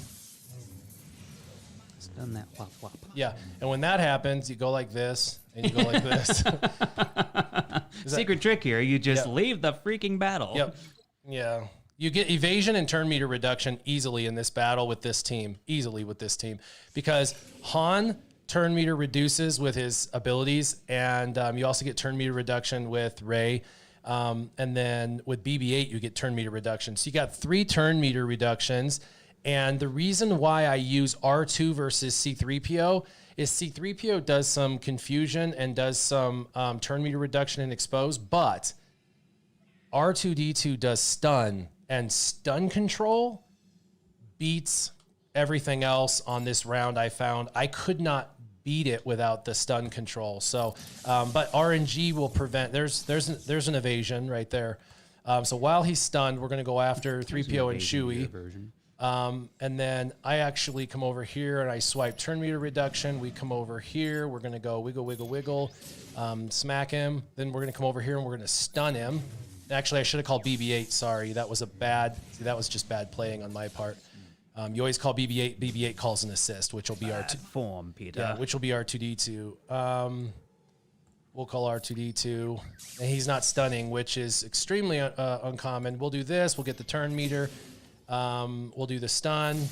Stun that whop whop. Yeah. And when that happens, you go like this and you go like this. Secret trick here. You just Yep. leave the freaking battle. Yep. Yeah. You get evasion and turn meter reduction easily in this battle with this team. Easily with this team. Because Han turn meter reduces with his abilities, and you also get turn meter reduction with Rey. And then with BB-8, you get turn meter reduction. So you got 3 turn meter reductions. And the reason why I use R2 versus C3PO is C3PO does some confusion and does some turn meter reduction and expose, but R2-D2 does stun, and stun control beats everything else on this round. I found I could not beat it without the stun control. So, but RNG will prevent. There's an evasion right there. So while he's stunned, we're going to go after 3PO and Chewie. And then I actually come over here and I swipe turn meter reduction. We come over here. We're going to go wiggle, wiggle, wiggle, smack him. Then we're going to come over here and we're going to stun him. Actually, I should have called BB-8. Sorry, that was that was just bad playing on my part. You always call BB-8. BB-8 calls an assist, which will be R2. Form, Peter. Yeah, which will be R2-D2. We'll call R2-D2. And he's not stunning, which is extremely uncommon. We'll do this. We'll get the turn meter. We'll do the stun.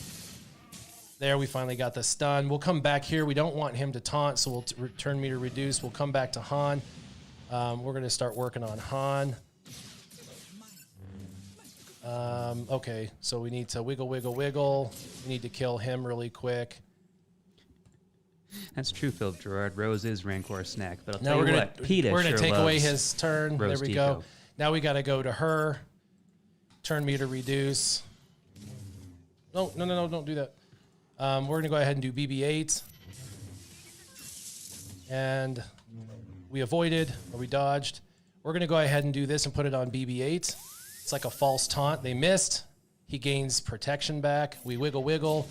There, we finally got the stun. We'll come back here. We don't want him to taunt, so we'll turn meter reduce. We'll come back to Han. We're going to start working on Han. Okay, so we need to wiggle, wiggle, wiggle. We need to kill him really quick. That's true, Phil Gerard. Rose is Rancor snack, but I'll Now tell we're you gonna what, PETA we're gonna sure take away loves his turn. Rose There we go. Tico. Now we got to go to her. Turn meter reduce. No, don't do that. We're gonna go ahead and do BB-8, and we avoided or we dodged. We're gonna go ahead and do this and put it on BB-8. It's like a false taunt. They missed. He gains protection back. We wiggle, wiggle.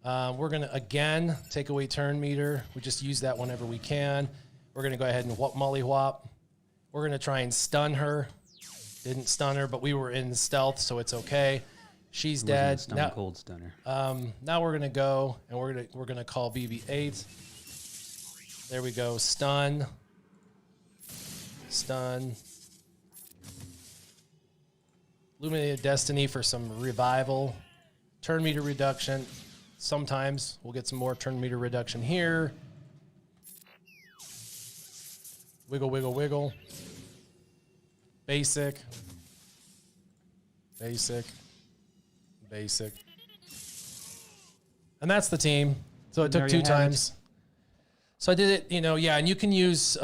We're going to, again, take away turn meter. We just use that whenever we can. We're going to go ahead and molly whop. We're going to try and stun her. Didn't stun her, but we were in stealth, so it's okay. She's dead. Stone cold stunner. Now we're going to go, and we're going to call BB-8. There we go. Stun. Stun. Illuminated Destiny for some revival. Turn meter reduction. Sometimes we'll get some more turn meter reduction here. Wiggle, wiggle, wiggle. Basic. Basic. Basic. And that's the team. So it took 2 times. So I did it, yeah, and you can use,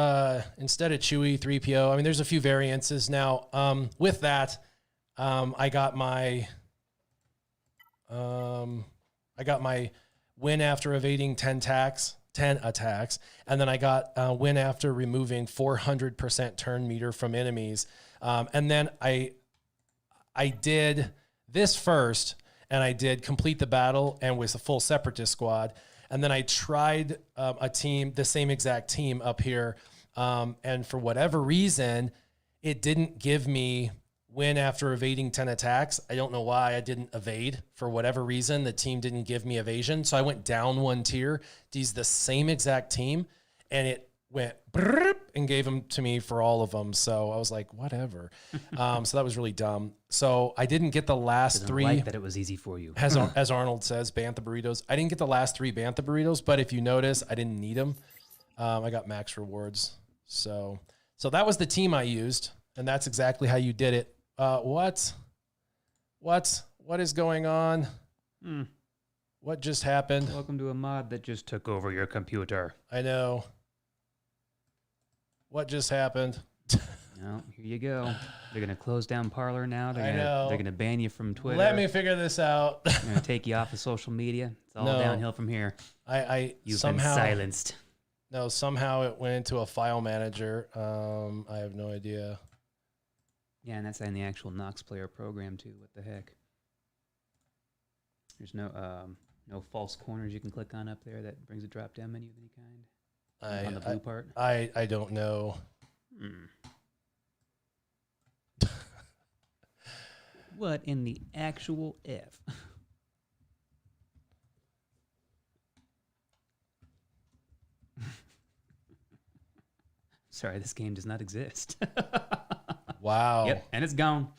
instead of Chewie, 3PO. I mean, there's a few variances. Now, with that, I got my win after evading 10 attacks, and then I got win after removing 400% turn meter from enemies. And then I did this first, and I did complete the battle and was a full separatist squad. And then I tried the same exact team up here, and for whatever reason, it didn't give me win after evading 10 attacks. I don't know why I didn't evade. For whatever reason, the team didn't give me evasion. So I went down 1 tier. These the same exact team, and it went and gave them to me for all of them. So I was like, whatever. So that was really dumb. So I didn't get the last 3. Like that it was easy for you. As Arnold says, Bantha burritos. I didn't get the last 3 Bantha burritos, but if you notice, I didn't need them. I got max rewards. So that was the team I used, and that's exactly how you did it. What is going on? What just happened? Welcome to a mod that just took over your computer. I know. What just happened? Well, here you go. They're going to close down Parler now. I know. They're going to ban you from Twitter. Let me figure this out. They're going to take you off of social media. It's all downhill from here. You've been silenced. No, somehow it went into a file manager. I have no idea. Yeah, and that's in the actual Nox player program too. What the heck? There's no false corners you can click on up there that brings a drop down menu of any kind. On the blue part. I don't know. What in the actual F? Sorry, this game does not exist. Wow. Yep, and it's gone.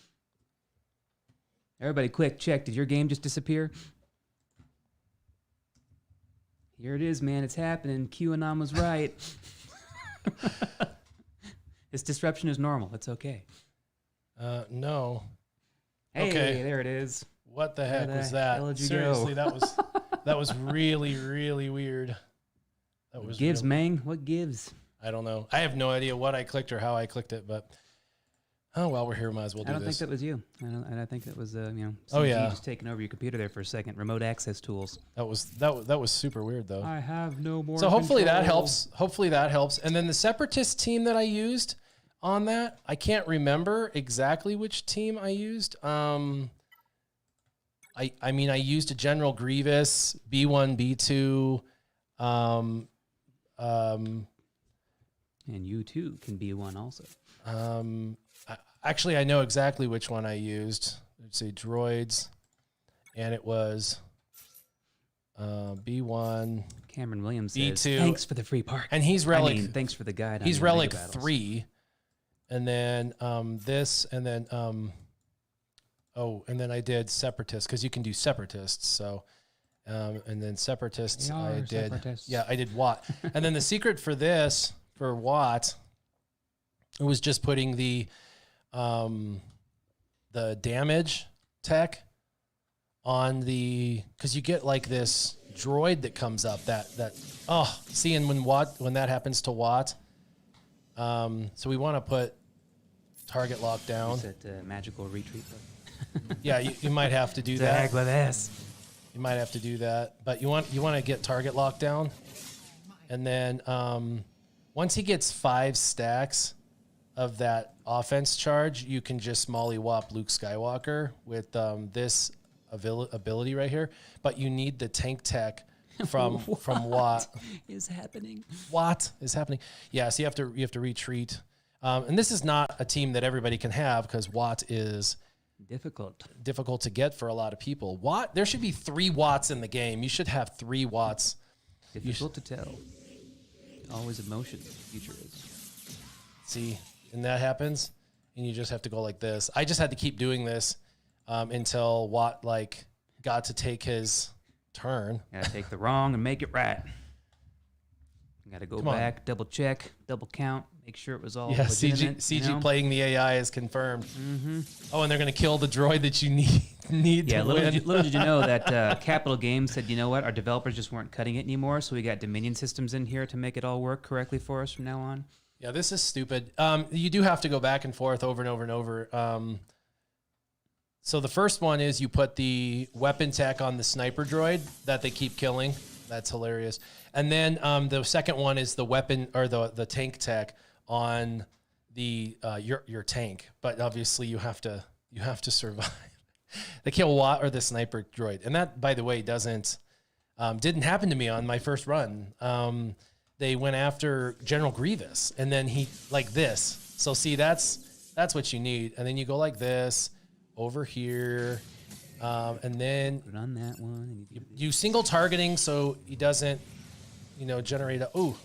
Everybody, quick, check. Did your game just disappear? Here it is, man. It's happening. QAnon was right. This disruption is normal. It's okay. No. Hey, Okay. there it is. What the heck Where was the that? hell did you Seriously, go? that was really, really weird. That was Gives, real- Mang. What gives? I don't know. I have no idea what I clicked or how I clicked it, but oh well, we're here. Might as well do I don't this. think that was you. I think that was CG Oh, yeah. just taking over your computer there for a second. Remote access tools. That was super weird though. I have no more. So hopefully that control. helps. Hopefully that helps. And then the separatist team that I used on that, I can't remember exactly which team I used. I mean I used a General Grievous, B1, B2, And you too can be one also. Actually, I know exactly which one I used. Let's see, droids, and it was B1. Cameron Williams says, B2. thanks for the free park. And he's relic. Thanks for the guide. He's on relic Mega Battles. 3, and then this, and then and then I did separatists because you can do separatists. So, and then separatists They I are did. separatists. Yeah, I did Watt, and then the secret for this for Watt, it was just putting the damage tech on the, because you get like this droid that comes up seeing when that happens to Watt. So we want to put target lockdown. Is that magical retreat? Yeah, you might have to do The heck that. with this. You might have to do that, but you want to get target lockdown, and then once he gets 5 stacks of that offense charge, you can just mollywop Luke Skywalker with this ability right here. But you need the tank tech from Watt. Is happening. What is happening? Yeah, so you have to retreat, and this is not a team that everybody can have because Watt is difficult to get for a lot of people. Watt, there should be 3 Watts in the game. You should have 3 Watts. Difficult to tell. Always emotion. The future is. See, and that happens, and you just have to go like this. I just had to keep doing this until Watt got to take his turn. Gotta take the wrong and make it right. Gotta go Come on. back, double check, double count, make sure it was all Yeah, legitimate. CG playing the AI is confirmed. Mm-hmm. Oh, and they're going to kill the droid that you need Yeah, to little win. did you know that Capital Games said, you know what, our developers just weren't cutting it anymore, so we got Dominion systems in here to make it all work correctly for us from now on. Yeah, this is stupid. You do have to go back and forth over and over and over. So the first one is you put the weapon tech on the sniper droid that they keep killing. That's hilarious. And then the second one is the weapon or the tank tech on the your tank. But obviously you have to survive. They kill Watt or the sniper droid, and that, by the way, didn't happen to me on my first run. They went after General Grievous, and then he like this. So see, that's what you need, and then you go like this over here, and then Put it on that one. And you single targeting so he doesn't, generate a oof.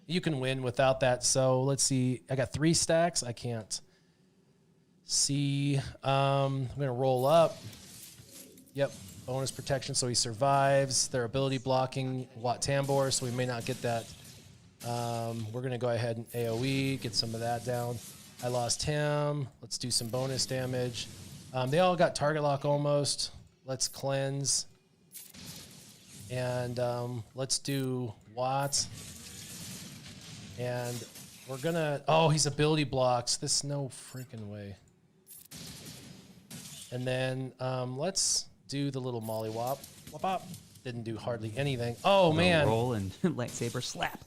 You can win without that. So let's see. I got 3 stacks. I can't see. I'm gonna roll up. Yep, bonus protection, so he survives. Their ability blocking Watt Tambor, so we may not get that. We're gonna go ahead and AOE, get some of that down. I lost him. Let's do some bonus damage. They all got target lock almost. Let's cleanse. And let's do Watt. And we're gonna, he's ability blocks. This no freaking way. And then let's do the little mollywop. Wop wop. Didn't do hardly anything. Oh man. roll and lightsaber slap.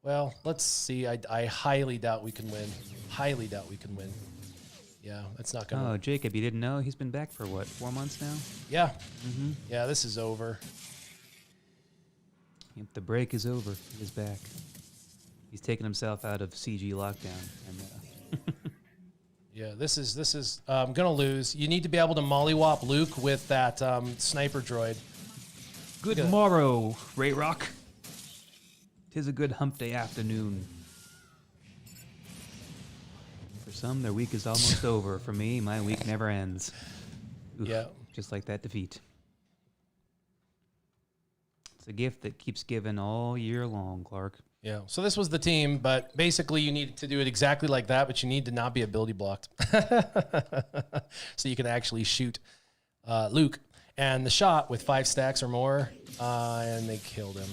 Well, let's see. I highly doubt we can win. Highly doubt we can win. Yeah, that's not gonna. Oh, Jacob, you didn't know? He's been back for what, 4 months now? Yeah. Yeah, this is over. Yep, the break is over. He is back. He's taken himself out of CG lockdown. And Yeah, this is gonna lose. You need to be able to mollywop Luke with that sniper droid. Good morrow, Ray Rock. 'Tis a good hump day afternoon. For some, their week is almost over. For me, my week never ends. Oof, Yeah. just like that defeat. It's a gift that keeps giving all year long, Clark. Yeah. So this was the team, but basically you need to do it exactly like that, but you need to not be ability blocked. So you can actually shoot Luke. And the shot with 5 stacks or more, and they killed him.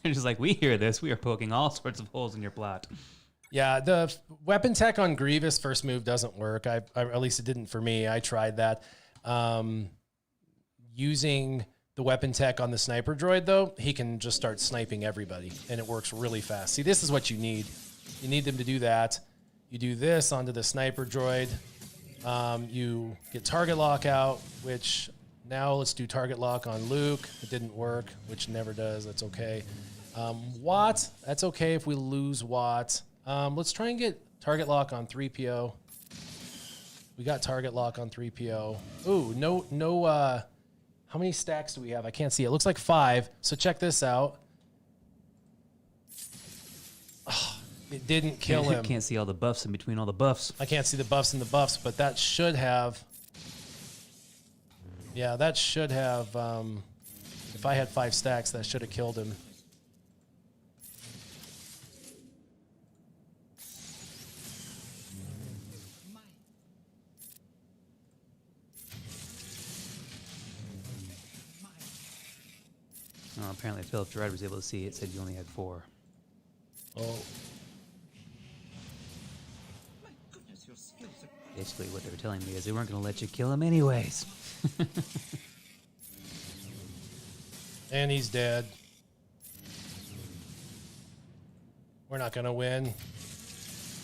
They're just like, we hear this. We are poking all sorts of holes in your plot. Yeah, the weapon tech on Grievous first move doesn't work. I at least it didn't for me. I tried that. Using the weapon tech on the sniper droid, though, he can just start sniping everybody, and it works really fast. See, this is what you need. You need them to do that. You do this onto the sniper droid. You get target lock out, which now let's do target lock on Luke. It didn't work, which never does. That's okay. Watt, that's okay if we lose Watt. Let's try and get target lock on 3PO. We got target lock on 3PO. Ooh, no, how many stacks do we have? I can't see. It looks like 5. So check this out. Oh, it didn't kill him. Can't see all the buffs in between all the buffs. I can't see the buffs and the buffs, but that should have. Yeah, that should have. If I had 5 stacks, that should have killed him. Oh, apparently Philip Gerard was able to see it. Said you only had 4. Oh, Basically, what they were telling me is they weren't going to let you kill him anyways. and he's dead. We're not going to win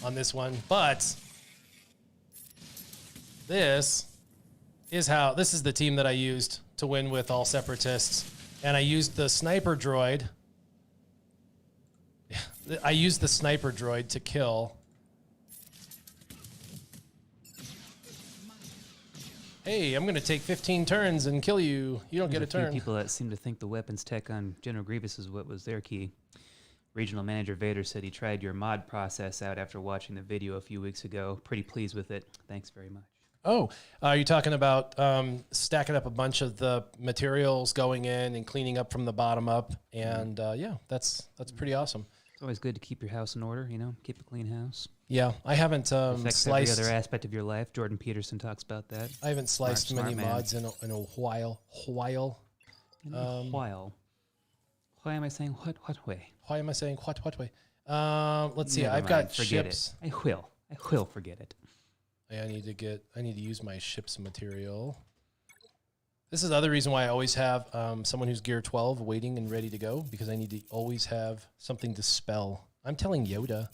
on this one, but this is the team that I used to win with all separatists. And I used the sniper droid. I used the sniper droid to kill. Hey, I'm going to take 15 turns and kill you. You don't get a There's few turn. people that seem to think the weapons tech on General Grievous is what was their key. Regional Manager Vader said he tried your mod process out after watching the video a few weeks ago. Pretty pleased with it. Thanks very much. Oh, are you talking about stacking up a bunch of the materials, going in and cleaning up from the bottom up? And yeah, that's pretty awesome. It's always good to keep your house in order, keep a clean house. Yeah, I haven't Affects sliced every other aspect of your life. Jordan Peterson talks about that. I haven't sliced Smart many man. mods in a while. In a while. Why am I saying what way? Why am I saying what way? Let's see. Never I've mind, got forget ships. it. I will forget it. I need to use my ship's material. This is the other reason why I always have someone who's gear 12 waiting and ready to go, because I need to always have something to spell. I'm telling Yoda.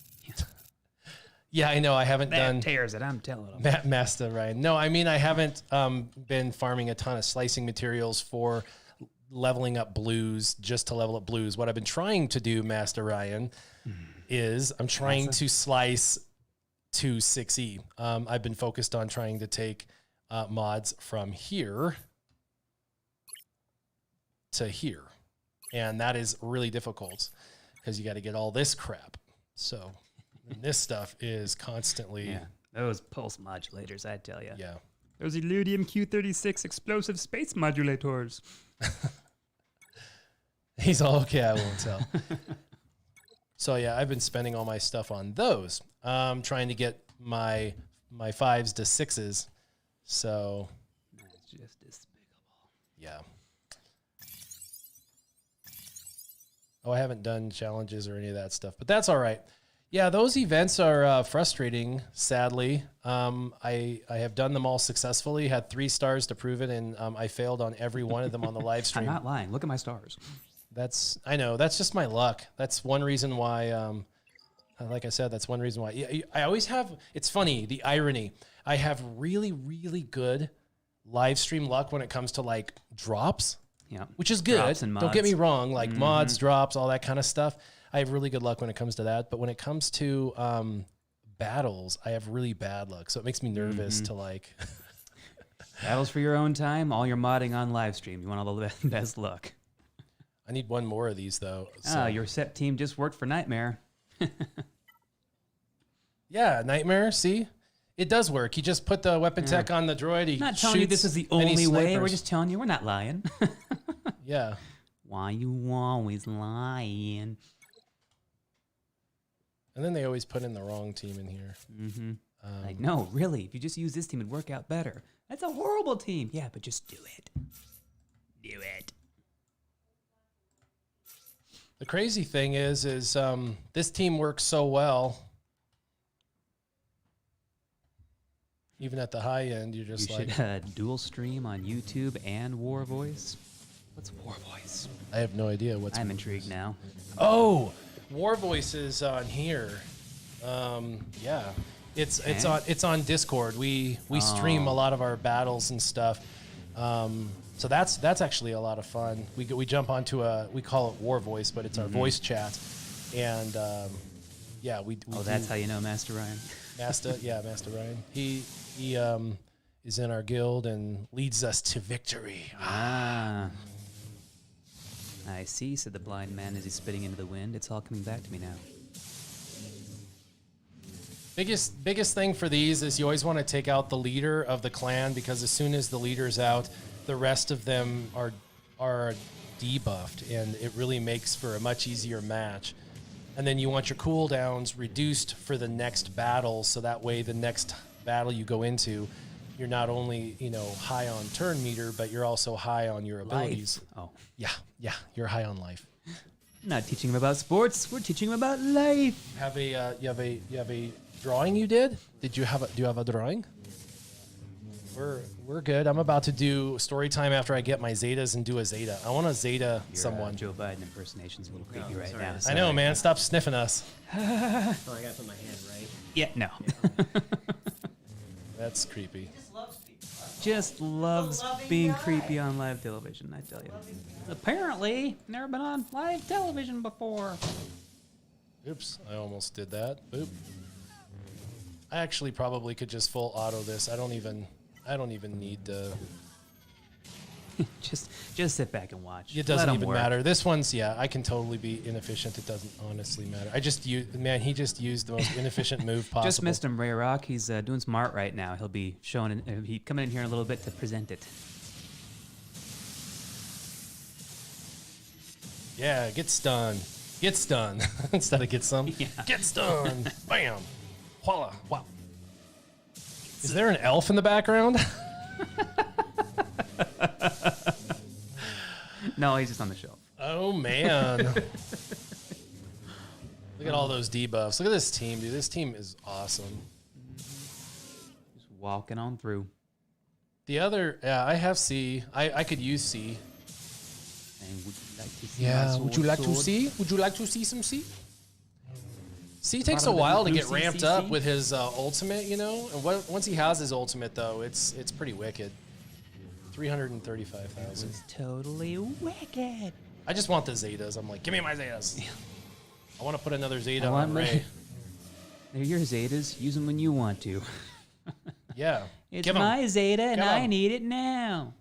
Yeah, I know. I haven't That done tears it. I'm telling him. Master Ryan. No, I mean I haven't been farming a ton of slicing materials for leveling up blues just to level up blues. What I've been trying to do, Master Ryan, is I'm trying to slice to 6E. I've been focused on trying to take mods from here to here, and that is really difficult because you got to get all this crap. So this stuff is constantly those pulse modulators, I tell you. yeah. Those Illudium Q36 explosive space modulators. He's all okay. I won't tell. So yeah, I've been spending all my stuff on those. Trying to get my 5s to 6s. So It's just despicable. yeah. Oh, I haven't done challenges or any of that stuff, but that's all right. Yeah, those events are frustrating, sadly. I have done them all successfully, had 3 stars to prove it, and I failed on every one of them on the live I'm stream. not lying. Look at my stars. I know, that's just my luck. That's one reason why, like I said, that's one reason why. I always have, it's funny, the irony. I have really, really good live stream luck when it comes to like drops, Yeah. which is good. Drops and Don't get me mods. wrong, like mods, drops, all that kind of stuff. I have really good luck when it comes to that. But when it comes to battles, I have really bad luck. So it makes me nervous to like. Battles for your own time, all your modding on live stream. You want all the best luck. I need one more of these though. So. Your set team just worked for Nightmare. Yeah, Nightmare. See, it does work. You just put the weapon tech on the droid. He Not telling you this is the only way. We're just telling you we're not lying. Yeah. Why you always lying? And then they always put in the wrong team in here. Mm-hmm. Like, no, really. If you just use this team, it'd work out better. That's a horrible team. Yeah, but just do it. Do it. The crazy thing is this team works so well. Even at the high end, you're just You should dual stream on YouTube and War Voice. What's War Voice? I have no idea what's. I'm intrigued now. Oh, War Voice is on here. Yeah, it's on Discord. We stream a lot of our battles and stuff. So that's actually a lot of fun. We jump onto we call it War Voice, but it's our voice chat, and yeah, we that's how you know Master Ryan. Master Ryan. He is in our guild and leads us to victory. Ah. I see, said the blind man as he's spitting into the wind. It's all coming back to me now. Biggest thing for these is you always want to take out the leader of the clan, because as soon as the leader's out, the rest of them are debuffed, and it really makes for a much easier match. And then you want your cooldowns reduced for the next battle, so that way the next battle you go into, you're not only, high on turn meter, but you're also high on your abilities. Life. Oh. Yeah, you're high on life. I'm not teaching him about sports. We're teaching him about life. You have a drawing you did? Do you have a drawing? We're good. I'm about to do story time after I get my Zetas and do a Zeta. I want to Zeta Your, someone. Joe Biden impersonation's a little creepy right sorry. now. I know, man. Stop sniffing us. Oh, I gotta put my hand right. Yeah, no. That's creepy. Just loves being creepy on live television, I tell you. Apparently, never been on live television before. Oops, I almost did that. Boop. I actually probably could just full auto this. I don't even need to. just sit back and watch. It doesn't Let 'em even work. matter. This one's, I can totally be inefficient. It doesn't honestly matter. He just used the most inefficient move possible. Just missed him, Ray Rock. He's doing smart right now. He'll be showing. He coming in here in a little bit to present it. Yeah, get stunned. Get stunned. Instead of get some. Yeah. Get stunned. Bam. Voila. Wow. Is there an elf in the background? No, he's just on the shelf. Oh, man. Look at all those debuffs. Look at this team, dude. This team is awesome. Just walking on through. The other, I have C. I could use C. And would you like to see my sword? Would you like to see? Would you like to see some C? C takes a Bottom of the while to blue get C, ramped C, up C? with his ultimate, And once he has his ultimate, though, it's pretty wicked. 335,000. It's totally wicked. I just want the Zetas. I'm like, give me my Zetas. I want to put another Zeta I on want Ray. They're your Zetas. Use them when you want to. Yeah. It's Give 'em. my Zeta, and Give I 'em. need it now.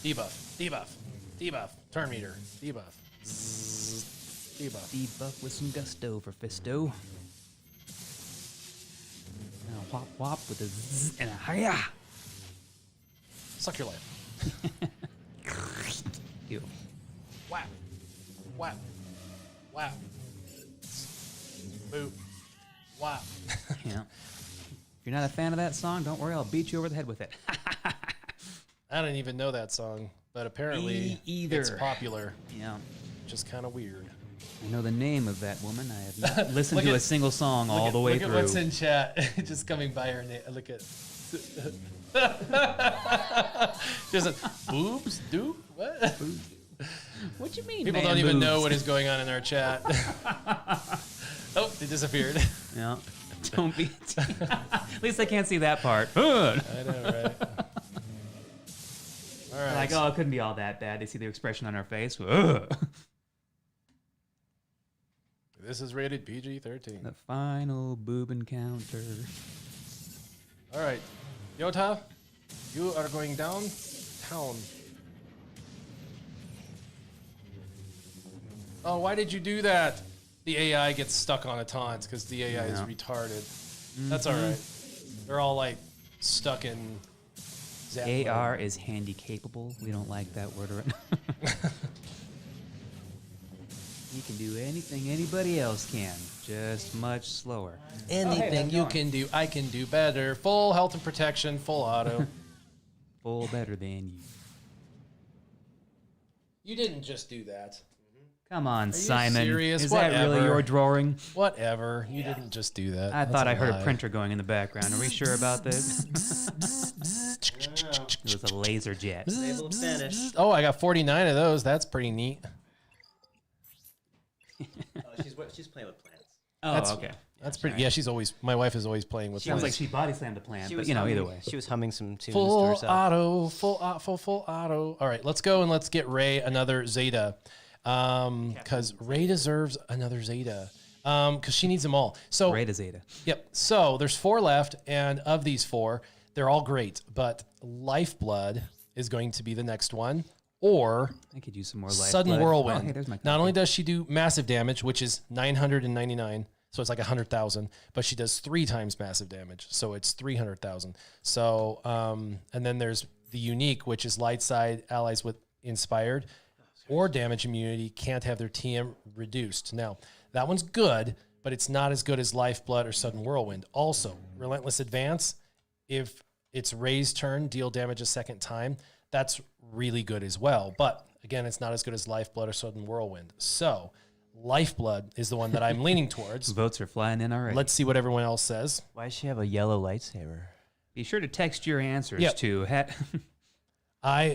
Debuff. Turn meter. Debuff. Debuff. Debuff with some gusto for Fisto. Now whop whop with a zzz and a hiya. Suck your life. Ew. Whap. Whap. Whap. Boop. Whap. Yeah. If you're not a fan of that song, don't worry. I'll beat you over the head with it. I don't even know that song, but apparently Me either. it's popular, Yeah. which is kind of weird. I know the name of that woman. I have not listened Look to at- a single song all the way look through. at what's in chat. Just coming by her name. Look at. Just a, boobs? Do? What? What you mean? People man don't even know boobs? what is going on in our chat. Oh, they disappeared. Yeah. Don't be. At least I can't see that part. I know, right? All right. Like, oh, it couldn't be all that bad. They see the expression on our face. Ugh. This is rated PG-13. The final boob encounter. All right, Yota, you are going downtown. Oh, why did you do that? The AI gets stuck on a taunt because the AI is retarded. That's all right. They're all like stuck in. Zap AR mode. is handy capable. We don't like that word. He can do anything anybody else can, just much slower. Anything you can do, I can do better. Full health and protection, full auto. Full better than you. You didn't just do that. Come on, you Simon. serious? Is that really Whatever. your drawing? Whatever. You didn't just do that. I That's thought I heard lie. a printer going in the background. Are we sure about this? It was a laser jet. Able to finish. Oh, I got 49 of those. That's pretty neat. She's playing with plants. Oh, That's- okay. That's pretty. Yeah, she's always. My wife is always playing with. Sounds like plants. she body slammed a plant, She but was you know, humming, either way. She was humming some tunes to Full herself. auto, full auto. All right, let's go and let's get Ray another Zeta, because Ray deserves another Zeta, because she needs them all. So Ray to Zeta. Yep. So there's 4 left, and of these 4, they're all great, but Lifeblood is going to be the next one, or I could use some more life. Sudden blood. Whirlwind. Oh, hey, there's my Not copy. only does she do massive damage, which is 999, so it's like 100,000, but she does 3 times massive damage, so it's 300,000. So, and then there's the unique, which is light side allies with inspired or damage immunity can't have their TM reduced. Now, that one's good, but it's not as good as Lifeblood or Sudden Whirlwind. Also, Relentless Advance, if it's Ray's turn, deal damage a second time, that's really good as well. But again, it's not as good as Lifeblood or Sudden Whirlwind. So, Lifeblood is the one that I'm leaning towards. Votes are flying in already. Let's see what everyone else says. Why does she have a yellow lightsaber? Be sure to text your answers Yep. to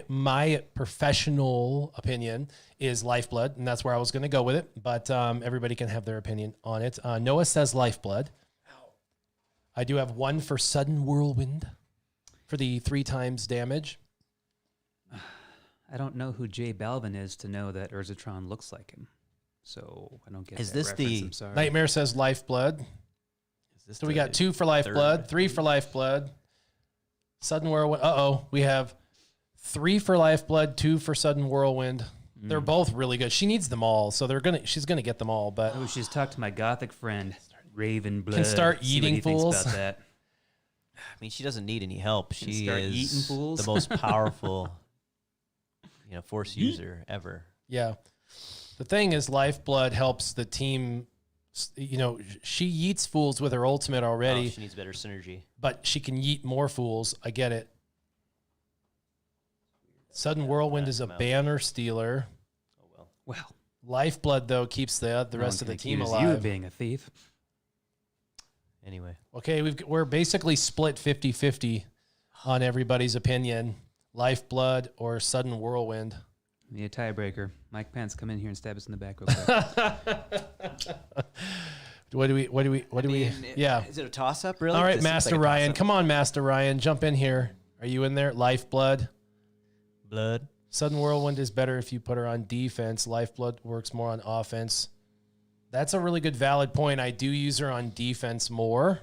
My professional opinion is Lifeblood, and that's where I was going to go with it. But everybody can have their opinion on it. Noah says Lifeblood. I do have 1 for Sudden Whirlwind for the 3 times damage. I don't know who Jay Balvin is to know that Urzatron looks like him. So I don't get Is that this reference, the I'm sorry. Nightmare says Lifeblood. Is this So we got 2 for Lifeblood, 3 for Lifeblood. Sudden Whirlwind. We have 3 for Lifeblood, 2 for Sudden Whirlwind. They're both really good. She needs them all, so she's gonna get them all. But Oh, she's talked to my gothic friend, Raven Blood. Can start See what eating he thinks fools. about that. I mean, she doesn't need any help. She start is eating fools. the most powerful, force user ever. yeah, the thing is, Lifeblood helps the team. She yeets fools with her ultimate already, Oh, she needs better synergy. but she can yeet more fools. I get it. Sudden Whirlwind is a banner stealer. Oh well. Well, Lifeblood, though, keeps the no rest one of the can team accuse you of alive. being a thief. Anyway, Okay, we're basically split 50-50 on everybody's opinion. Lifeblood or Sudden Whirlwind. Need a tiebreaker. Mike Pence, come in here and stab us in the back real quick. What do we? Yeah. Is it a toss up? Really? All right, This looks Master like a Ryan. toss-up. Come on, Master Ryan. Jump in here. Are you in there? Lifeblood. Blood. Sudden Whirlwind is better if you put her on defense. Lifeblood works more on offense. That's a really good valid point. I do use her on defense more.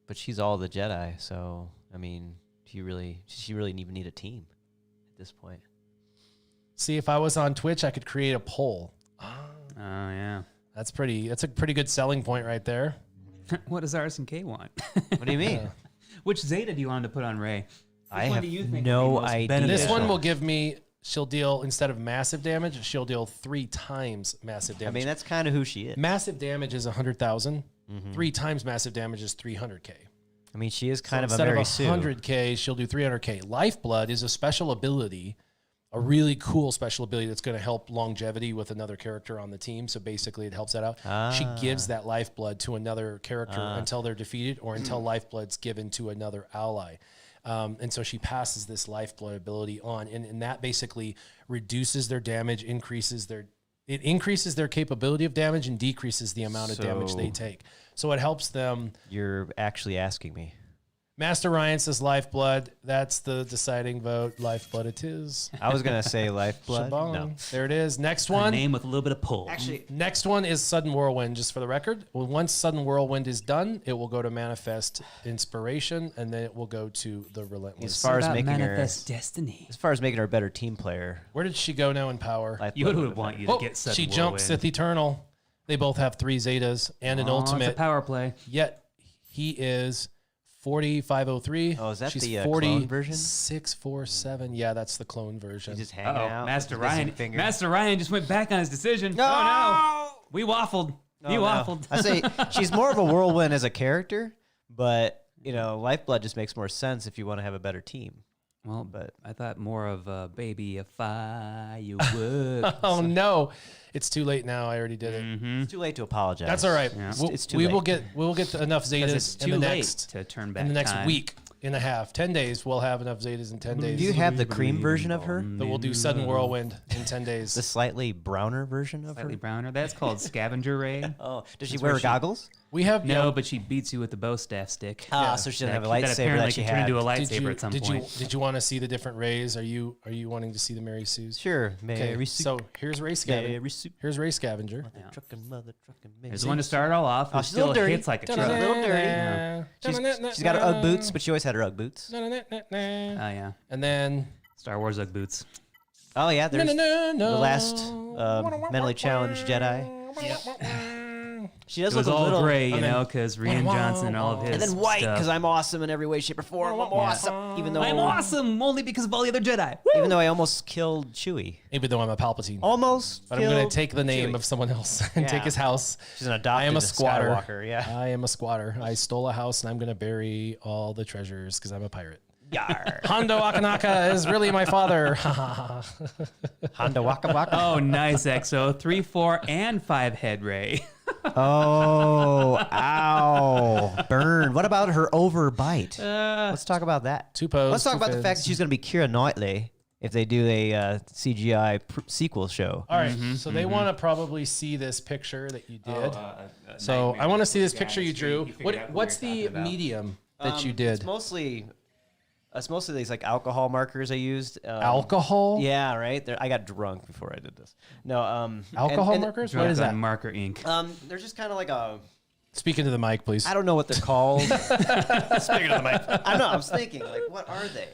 But she's all the Jedi, so I mean, she really even need a team at this point. See, if I was on Twitch, I could create a poll. Oh, yeah. That's a pretty good selling point right there. What does RSK want? What do you mean? Which Zeta do you want to put on Ray? I one have do you think no would be most idea. beneficial? This one will give me. She'll deal, instead of massive damage, she'll deal 3 times massive I damage. mean, that's kind of who she is. Massive damage is 100,000. 3 times massive damage is 300K. I mean, she is kind of a Instead Mary of Sue. 100K, she'll do 300K. Lifeblood is a special ability, a really cool special ability that's going to help longevity with another character on the team. So basically, it helps that out. She gives that Lifeblood to another character until they're defeated or until Lifeblood's given to another ally. And so she passes this Lifeblood ability on, and that basically reduces their damage, increases their capability of damage, and decreases the amount of damage they So- take. So it helps them. You're actually asking me. Master Ryan says Lifeblood. That's the deciding vote. Lifeblood it is. I was gonna say Lifeblood. Shabong. No. There it is. Next A one. name with a little bit of pull. Actually, Next one is Sudden Whirlwind, just for the record. Well, once Sudden Whirlwind is done, it will go to Manifest Inspiration, and then it will go to the Relentless. as far as About making her, manifest destiny. as far as making her a better team player, Where did she go now in power? Lifeblood You would would have want been you to Oh, get Sudden she jumped Whirlwind. Sith Eternal. They both have 3 Zetas and an Aw, it's a ultimate. power play. Yet he is 4503. Oh, is that She's the, clone version? 4647. Yeah, that's the clone version. just hanging Uh-oh, out. Master with his Ryan. missing finger. Master Ryan just went back on his decision. No! Oh no, we waffled. He Oh, no. waffled. I say she's more of a whirlwind as a character, but Lifeblood just makes more sense if you want to have a better team. Well, But I thought more of a baby of fireworks. Oh no, it's too late now. I already did it. it's too late to apologize. That's all right. Yeah. It's too we late. will get enough Because Zetas it's in too the late next to turn back in the next time. week and a half. 10 days we'll have enough Zetas in 10 days. Do you have the cream version of her? But we'll do Sudden Whirlwind in 10 days. The slightly browner version of Slightly her? browner. That's called Scavenger Ray. Oh, does she That's wear where she- goggles? We have No, but she beats you with the bow staff stick. Ah, so she doesn't have a lightsaber apparently that she can turn had. into a Did lightsaber you, at some did point. you want to see the different rays? Are you wanting to see the Mary Sues? Sure. Okay, Mary so here's Ray Scavenger. Mary Sue. Here's Ray Scavenger. Yeah. Truckin' mother, truckin' Mary There's Sue. one to start it all off. Oh, Who she's a little still dirty. hits like a She's truck. a little dirty. Yeah. She's got her Ugg boots, but she always had her Ugg boots. Oh yeah. And then Star Wars Ugg boots. Oh, yeah. There's the last mentally challenged Jedi. She does It was look a all little gray, you and then- know, because Rian Johnson and all of his And then white, stuff. because I'm awesome in every way, shape, or form. I'm awesome. Even though I'm awesome only because of all the other Jedi. Even though I almost killed Chewie. even though I'm a Palpatine. Almost. But I'm going killed to take the name Chewie. of someone else and take Yeah. his house. She's an adopted I am a squatter. Skywalker, yeah. I am a squatter. I stole a house and I'm going to bury all the treasures because I'm a pirate. Yar. Hondo Akanaka is really my father. Honda Waka Waka. Oh, nice, XO. 3, 4, and 5 head Ray. Oh, ow. Burn. What about her overbite? Let's talk about that. Two pose. Let's talk two about the fact that fins. she's going to be Keira Knightley if they do a CGI sequel show. All right, so they want to probably see this picture that you did. So I want to see this picture you drew. What's the medium that you did? It's mostly these like alcohol markers I used. Alcohol? Yeah, right. I got drunk before I did this. No, Alcohol and- markers? Drunk What is on that? Marker ink. They're just kind of like a. Speaking to the mic, please. I don't know what they're called. Speaking to the mic. I know. I was thinking, like, what are they?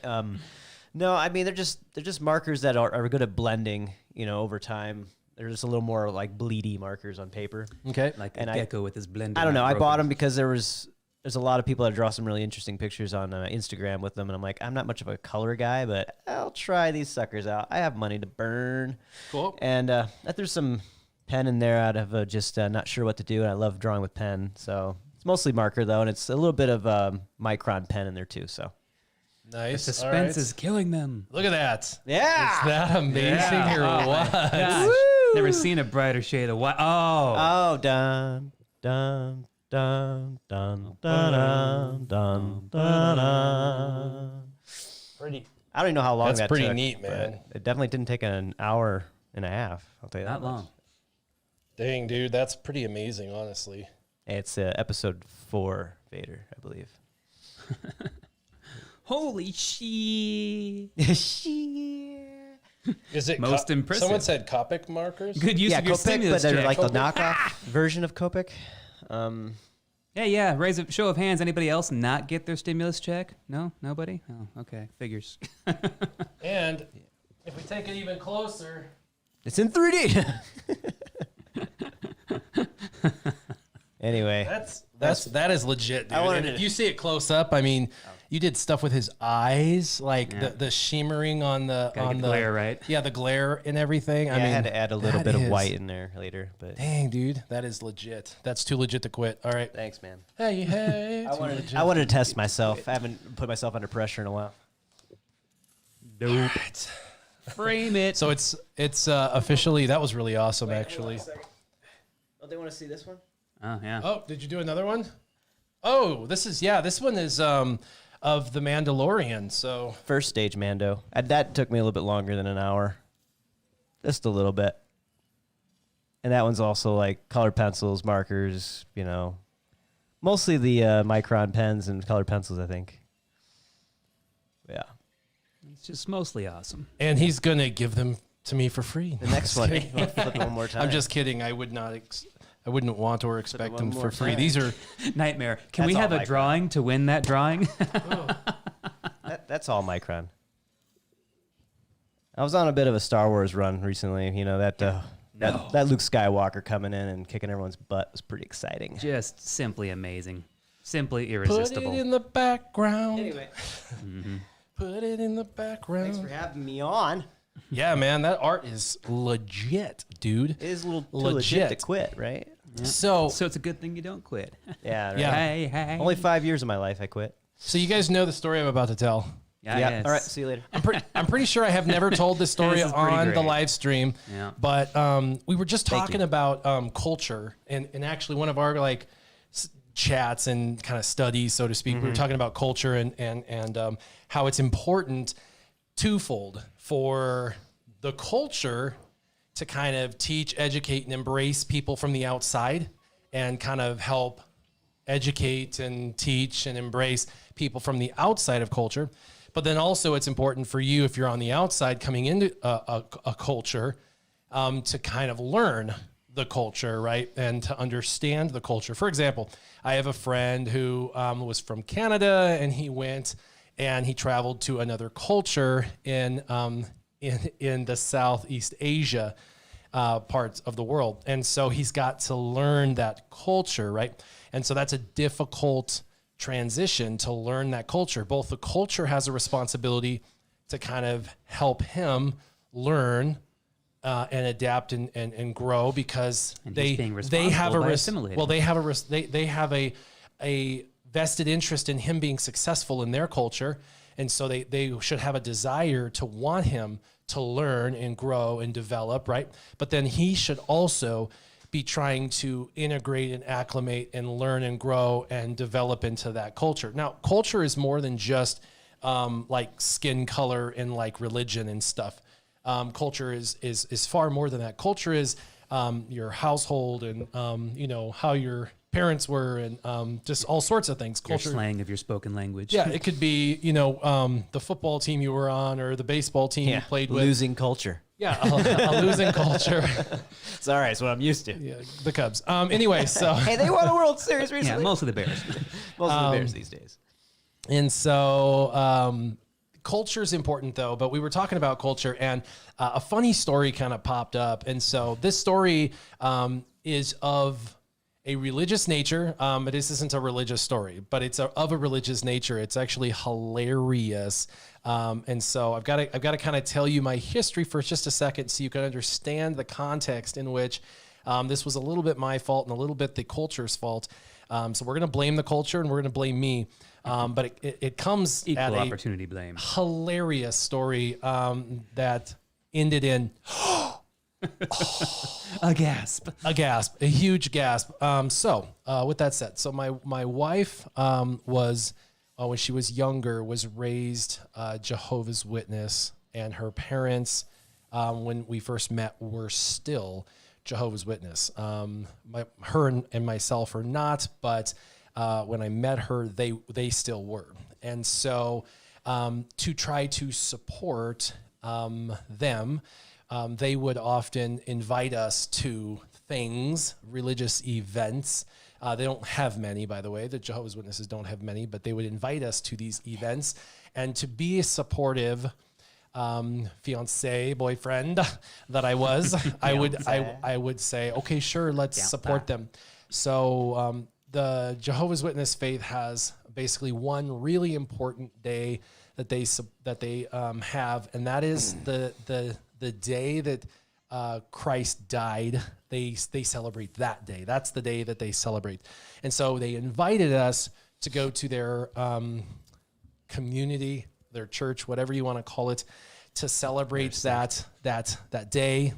No, I mean they're just markers that are good at blending. Over time. They're just a little more like bleedy markers on paper. Okay. Like and a I- gecko with his blender. I don't know. not I broken. bought them because there's a lot of people that draw some really interesting pictures on Instagram with them, and I'm like, I'm not much of a color guy, but I'll try these suckers out. I have money to burn. Cool. And I threw some pen in there out of just not sure what to do, and I love drawing with pen, so it's mostly marker though, and it's a little bit of micron pen in there too. So Nice. The All right. suspense is killing them. Look at that. yeah. Is that amazing or Oh, my what? gosh. Never seen a brighter shade of white. Oh. Oh, dun dun dun dun dun dun dun dun. Pretty. I don't even know how long That's that pretty took, neat, but man. It definitely didn't take an hour and a half. I'll tell you that Not much. long. Dang, dude, that's pretty amazing, honestly. It's episode 4 Vader, I believe. Holy shit. Is it Most impressive. Someone said Copic markers. Good use Yeah, of your Copic, but stimulus they're check. like the knockoff version of Copic. Yeah. Raise a show of hands. Anybody else not get their stimulus check? No? Nobody? Oh, okay. Figures. And if we take it even closer, It's in 3D. Anyway, that is legit, dude. I wanted And to- if you see it close up, I mean, you did stuff with his eyes, like Yeah. the shimmering on the Gotta get the glare right. Yeah, the glare and everything. yeah, I mean, I had to add a little that bit of is- white in there later, but Dang, dude, that is legit. That's too legit to quit. All right. thanks, man. Hey, I wanted to test myself. I haven't put myself under pressure in a while. Nope. Frame it. So it's officially, that was really awesome, actually. Oh, they want to see this one? Oh, yeah. Oh, did you do another one? Oh, this one is of the Mandalorian. So First stage Mando. That took me a little bit longer than an hour. Just a little bit. And that one's also like colored pencils, markers, mostly the micron pens and colored pencils, I think. Yeah. It's just mostly awesome. And he's gonna give them to me for free. The next one, you want to flip it one more time. I'm just kidding. I would not. I wouldn't want or expect one them more for free. time. These are. Nightmare. Can That's we all have a Micron. drawing to win that drawing? That's all Micron. I was on a bit of a Star Wars run recently. You know, that Luke Skywalker coming in and kicking everyone's butt was pretty exciting. Just simply amazing. Simply Put irresistible. it in the background. Anyway, Put it in the background. thanks for having me on. Yeah, man, that art is legit, dude. It is a little too Legit. legit to quit, right? So So it's a good thing you don't quit. Yeah. Right. Yeah. Hey, hey. Only 5 years of my life I quit. you guys know the story I'm about to tell. Yes. All right. See you later. I'm pretty sure I have never told this story This is pretty on the great. live stream. Yeah. But we were just Thank talking you. about culture and actually one of our like chats and kind of studies, so to speak. We were talking about culture and how it's important twofold for the culture to kind of teach, educate, and embrace people from the outside and kind of help educate and teach and embrace people from the outside of culture. But then also it's important for you, if you're on the outside coming into a culture, to kind of learn the culture, right? And to understand the culture. For example, I have a friend who was from Canada, and he went and he traveled to another culture in the Southeast Asia parts of the world. And so he's got to learn that culture, right? And so that's a difficult transition to learn that culture. Both the culture has a responsibility to kind of help him learn and adapt and grow, because And he's being they have responsible by a assimilating. well they have a vested interest in him being successful in their culture, and so they should have a desire to want him to learn and grow and develop, right? But then he should also be trying to integrate and acclimate and learn and grow and develop into that culture. Now, culture is more than just like skin color and like religion and stuff. Culture is far more than that. Culture is your household and you know, how your parents were and just all sorts of things. Your Culture. slang of your spoken language. Yeah, it could be, you know, the football team you were on or the baseball team you played with. Losing culture. Yeah, a losing culture. It's all right. It's what I'm used to. Yeah, the Cubs. Anyway, so Hey, they won a World Series Yeah, recently. most of the Bears. Most of the Bears these days. and so culture is important though. But we were talking about culture, and a funny story kind of popped up. And so this story is of a religious nature, but this isn't a religious story, but it's of a religious nature. It's actually hilarious. And so I've got to kind of tell you my history for just a second so you can understand the context in which this was a little bit my fault and a little bit the culture's fault. So we're going to blame the culture and we're going to blame me. But it comes Equal at a opportunity blame. hilarious story that ended in A gasp. a huge gasp. So with that said, so my wife was when she was younger was raised Jehovah's Witness, and her parents when we first met were still Jehovah's Witness. Her and myself are not, but when I met her, they still were, and so to try to support them. They would often invite us to things, religious events. They don't have many, by the way. The Jehovah's Witnesses don't have many, but they would invite us to these events. And to be a supportive fiance, boyfriend that I was, I would say, okay, sure, let's support them. So the Jehovah's Witness faith has basically one really important day that they have, and that is the day that Christ died. They celebrate that day. That's the day that they celebrate. And so they invited us to go to their community, their church, whatever you want to call it, to celebrate that day.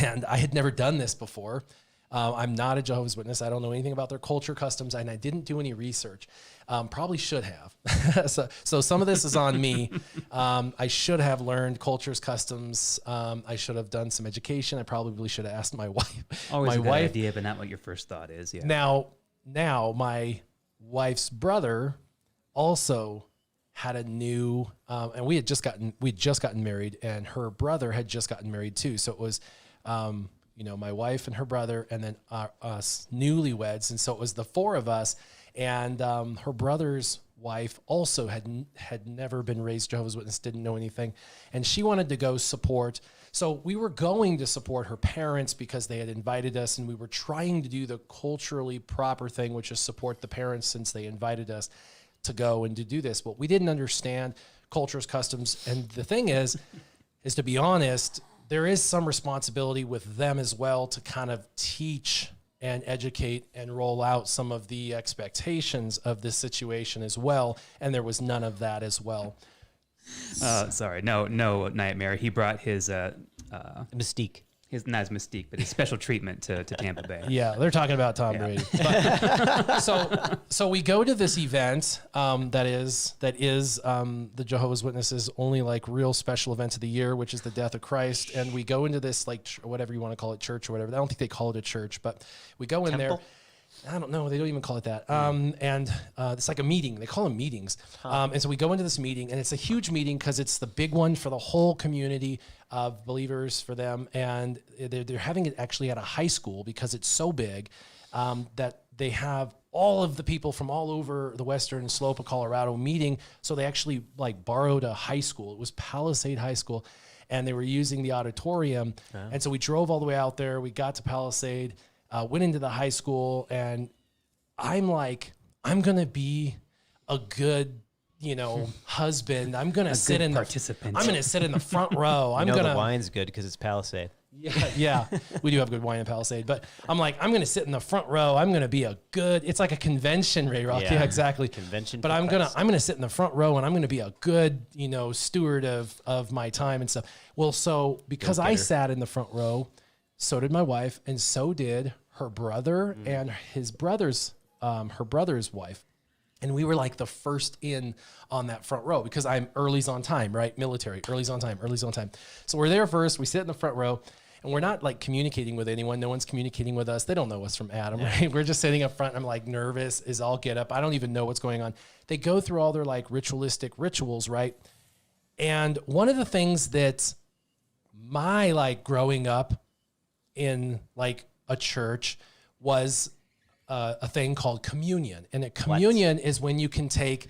And I had never done this before. I'm not a Jehovah's Witness. I don't know anything about their culture, customs, and I didn't do any research. Probably should have. so some of this is on me. I should have learned cultures, customs. I should have done some education. I probably should have asked my wife. Always my a good wife. idea, but not what your first thought is. Yeah. Now my wife's brother also had a new, and we'd just gotten married, and her brother had just gotten married too. So it was, my wife and her brother, and then us newlyweds. And so it was the four of us, and her brother's wife also had never been raised Jehovah's Witness, didn't know anything, and she wanted to go support. So we were going to support her parents because they had invited us, and we were trying to do the culturally proper thing, which is support the parents since they invited us to go and to do this. But we didn't understand cultures, customs, and the thing is to be honest, there is some responsibility with them as well to kind of teach and educate and roll out some of the expectations of this situation as well. And there was none of that as well. Sorry, no nightmare. He brought his Mystique. not his mystique, but his special treatment to Tampa Bay. Yeah, they're talking about Tom Brady. But, so we go to this event that is the Jehovah's Witnesses' only like real special event of the year, which is the death of Christ. And we go into this like whatever you want to call it, church or whatever. I don't think they call it a church, but we go in there. I don't know. They don't even call it that. And it's like a meeting. They call them meetings. And so we go into this meeting, and it's a huge meeting because it's the big one for the whole community of believers for them. And they're having it actually at a high school because it's so big that they have all of the people from all over the western slope of Colorado meeting. So they actually like borrowed a high school. It was Palisade High School, and they were using the auditorium. And so we drove all the way out there. We got to Palisade. Went into the high school, and I'm like, I'm going to be a good, husband. I'm going to sit in participant. I'm going to sit in the front row. I'm going to. The wine's good because it's Palisade. Yeah, we do have good wine in Palisade, but I'm like, I'm going to sit in the front row. I'm going to be it's like a convention, Ray Rock. Yeah, exactly. Convention. But I'm going to sit in the front row, and I'm going to be a good, steward of my time and stuff. Well, so because I sat in the front row, so did my wife, and so did her brother and his brother's, her brother's wife. And we were like the first in on that front row because I'm early's on time, right? Military, early's on time. So we're there first. We sit in the front row, and we're not like communicating with anyone. No one's communicating with us. They don't know us from Adam, right? We're just sitting up front. I'm like nervous as all get up. I don't even know what's going on. They go through all their like ritualistic rituals, right? And one of the things that my like growing up in like a church was a thing called communion. And a communion is when you can take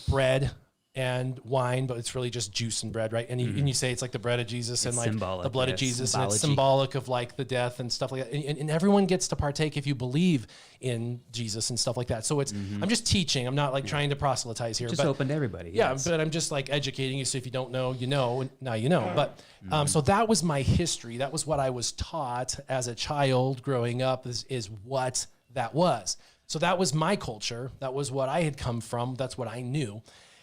bread and wine, but it's really just juice and bread, right? And you say it's like the bread of Jesus and like the blood of Jesus. And it's symbolic of like the death and stuff like that. And everyone gets to partake if you believe in Jesus and stuff like that. So it's, I'm just teaching. I'm not like trying to proselytize here. Just open to everybody. Yeah, but I'm just like educating you. So if you don't know, you know, now you know. But so that was my history. That was what I was taught as a child growing up is what that was. So that was my culture. That was what I had come from. That's what I knew.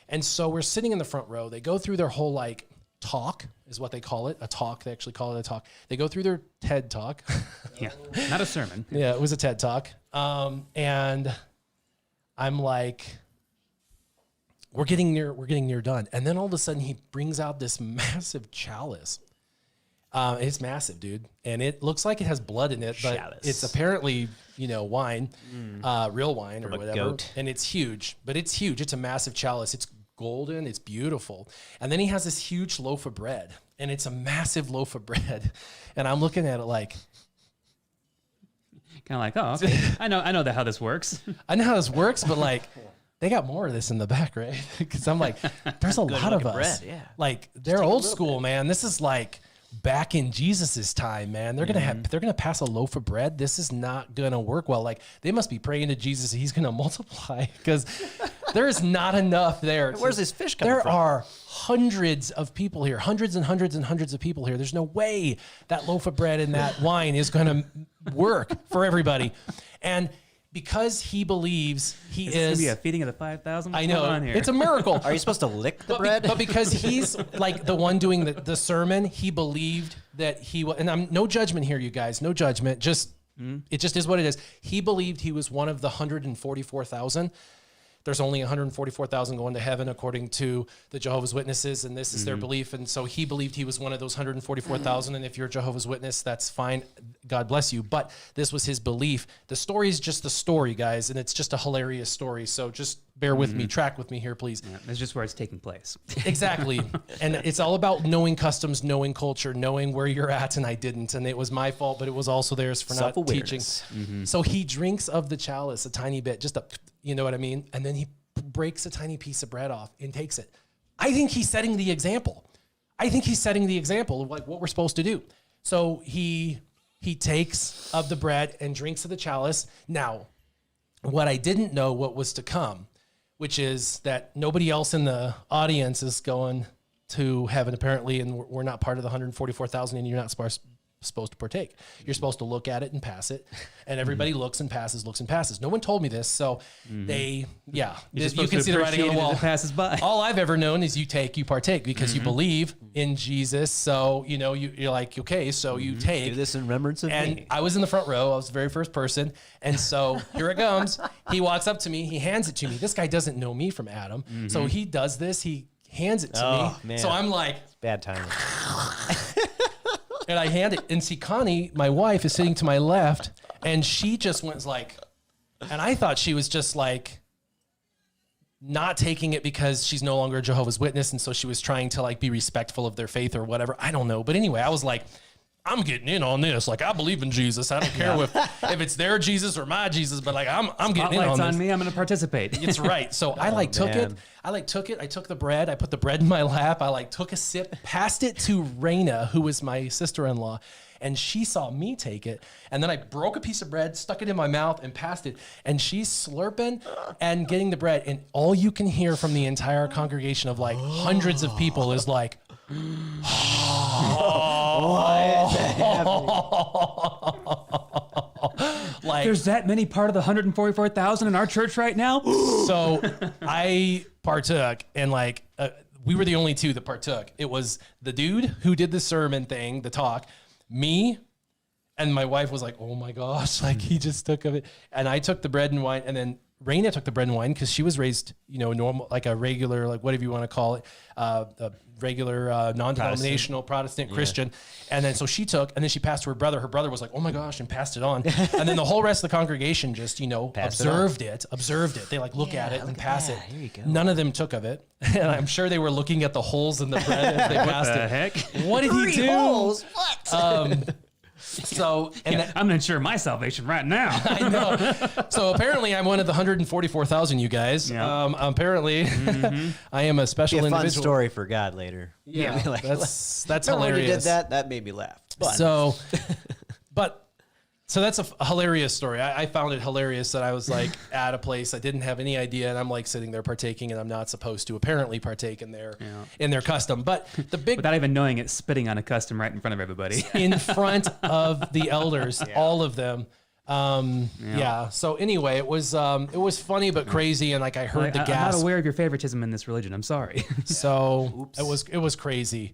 And so we're sitting in the front row. They go through their whole like talk is what they call it. A talk. They actually call it a talk. They go through their TED talk. Yeah. Not a sermon. Yeah, it was a TED talk. And I'm like, we're getting near done. And then all of a sudden he brings out this massive chalice. It's massive, dude. And it looks like it has blood in it, but it's apparently, wine, real wine or whatever. Goat. And it's huge, but it's huge. It's a massive chalice. It's golden. It's beautiful. And then he has this huge loaf of bread, and it's a massive loaf of bread. And I'm looking at it like, kind of like, oh, okay. I know how this works. I know how this works, but like, they got more of this in the back, right? Because I'm like, there's a lot of us. Bread, yeah. Like, they're old school, man. This is like back in Jesus's time, man. They're gonna pass a loaf of bread. This is not gonna work well. Like, they must be praying to Jesus he's gonna multiply because there is not enough there. Where's this fish coming from? There are hundreds of people here, hundreds and hundreds and hundreds of people here. There's no way that loaf of bread and that wine is gonna work for everybody. And because he believes he is gonna be a feeding of the 5,000. I know, it's a miracle. Are you supposed to lick the bread? But because he's like the one doing the sermon, he believed that he was, and I'm no judgment here, you guys, no judgment. It just is what it is. He believed he was one of the 144,000. There's only 144,000 going to heaven according to the Jehovah's Witnesses, and this is their belief. And so he believed he was one of those 144,000. And if you're a Jehovah's Witness, that's fine. God bless you. But this was his belief. The story is just the story, guys, and it's just a hilarious story. So just bear with me, track with me here, please. Yeah, that's just where it's taking place. Exactly. And it's all about knowing customs, knowing culture, knowing where you're at, and I didn't. And it was my fault, but it was also theirs for not teaching. So he drinks of the chalice a tiny bit, just a, you know what I mean? And then he breaks a tiny piece of bread off and takes it. I think he's setting the example. I think he's setting the example of like what we're supposed to do. So he takes of the bread and drinks of the chalice. Now, what I didn't know what was to come, which is that nobody else in the audience is going to heaven apparently, and we're not part of the 144,000, and you're not supposed to partake. You're supposed to look at it and pass it, and everybody looks and passes. No one told me this, so you can see the writing on the wall. It passes by. All I've ever known is you partake because you believe in Jesus. So you're like, okay, so you take. Do this in remembrance of and me. I was in the front row. I was the very first person, and so here it comes. He walks up to me. He hands it to me. This guy doesn't know me from Adam, so he does this. He hands it to me. Man. So I'm like, Bad timing. and I hand it, and see Connie, my wife, is sitting to my left, and she just went like, and I thought she was just like not taking it because she's no longer a Jehovah's Witness, and so she was trying to like be respectful of their faith or whatever. I don't know, but anyway, I was like, I'm getting in on this. Like, I believe in Jesus. I don't care if it's their Jesus or my Jesus, but like, I'm getting in on this. On me. I'm going to participate. It's right. So I took it. I took the bread. I put the bread in my lap. I took a sip, passed it to Raina, who was my sister-in-law, and she saw me take it. And then I broke a piece of bread, stuck it in my mouth, and passed it. And she's slurping and getting the bread. And all you can hear from the entire congregation of like hundreds of people is like, like, there's that many part of the 144,000 in our church right now. So I partook, and like we were the only two that partook. It was the dude who did the sermon thing, the talk, me, and my wife was like, "Oh my gosh!" Like he just took of it, and I took the bread and wine, and then Raina took the bread and wine because she was raised, normal, like a regular, like whatever you want to call it, a regular non-denominational Protestant Christian. And then so she took, and then she passed to her brother. Her brother was like, "Oh my gosh," and passed it on. And then the whole rest of the congregation just, observed it. They like look at it and pass it. Here you go. None of them took of it. And I'm sure they were looking at the holes in the bread as they passed What the it. heck? What did he do? Holes? What? So, and Yeah, I'm going to ensure my salvation right now. I know. So apparently I'm one of the 144,000, you guys. Yeah. Apparently I am a special Be a fun individual. story for God later. Yeah, Like, that's remember when you hilarious. did that? That made me laugh. But So that's a hilarious story. I found it hilarious that I was like at a place I didn't have any idea, and I'm like sitting there partaking, and I'm not supposed to apparently partake in their custom. But the big Without even knowing it, spitting on a custom right in front of everybody. in front of the elders, all of them. So anyway, it was funny but crazy, and like I heard the I'm gas. not aware of your favoritism in this religion. I'm sorry. So it was crazy.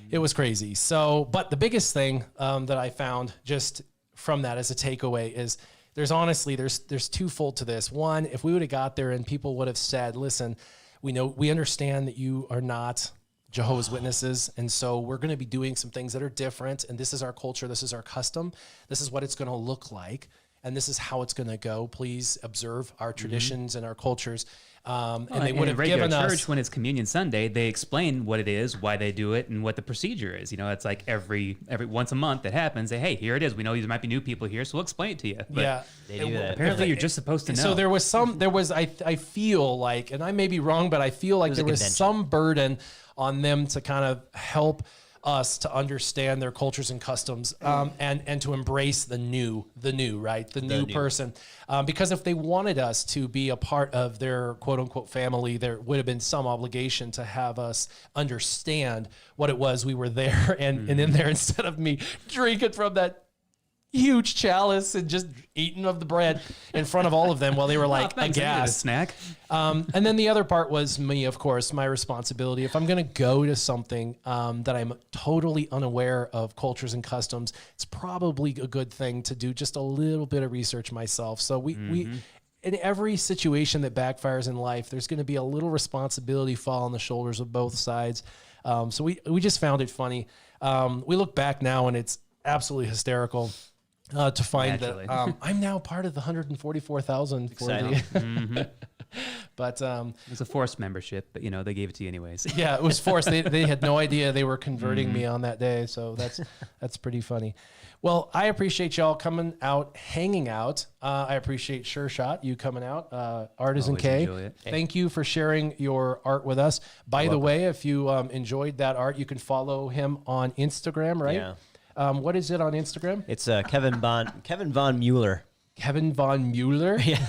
It was crazy. So, but the biggest thing that I found just from that as a takeaway is there's twofold to this. One, if we would have got there and people would have said, "Listen, we understand that you are not Jehovah's Witnesses, and so we're going to be doing some things that are different, and this is our culture, this is our custom, this is what it's going to look like, and this is how it's going to go. Please observe our traditions and our cultures." And they would have given church, us when it's Communion Sunday, they explain what it is, why they do it, and what the procedure is. It's like every once a month it happens. Say, hey, here it is. We know there might be new people here, so we'll explain it to you. But they do that. apparently, you're just supposed to know. So there was I feel like, and I may be wrong, but I feel like there was some burden on them to kind of help us to understand their cultures and customs, and to embrace the new person. Because if they wanted us to be a part of their quote unquote family, there would have been some obligation to have us understand what it was we were there and in there, instead of me drinking from that huge chalice and just eating of the bread in front of all of them while they were like thanks, I needed a aghast. snack. And then the other part was me, of course, my responsibility. If I'm going to go to something that I'm totally unaware of cultures and customs, it's probably a good thing to do just a little bit of research myself. So we in every situation that backfires in life, there's going to be a little responsibility fall on the shoulders of both sides. So we just found it funny. We look back now and it's absolutely hysterical. to find Naturally. that I'm now part of the 144,000 for Exciting. the. But It was a forced membership, but they gave it to you anyways. yeah, it was forced. They had no idea they were converting me on that day, so that's pretty funny. Well, I appreciate y'all coming out, hanging out. I appreciate Sure Shot, you coming out. Artisan Always K, enjoy it. thank you for sharing your art with us. By the way, if you enjoyed that art, you can follow him on Instagram, right? Yeah. What is it on Instagram? It's Kevin Von Mueller. Kevin Von Mueller. Yeah.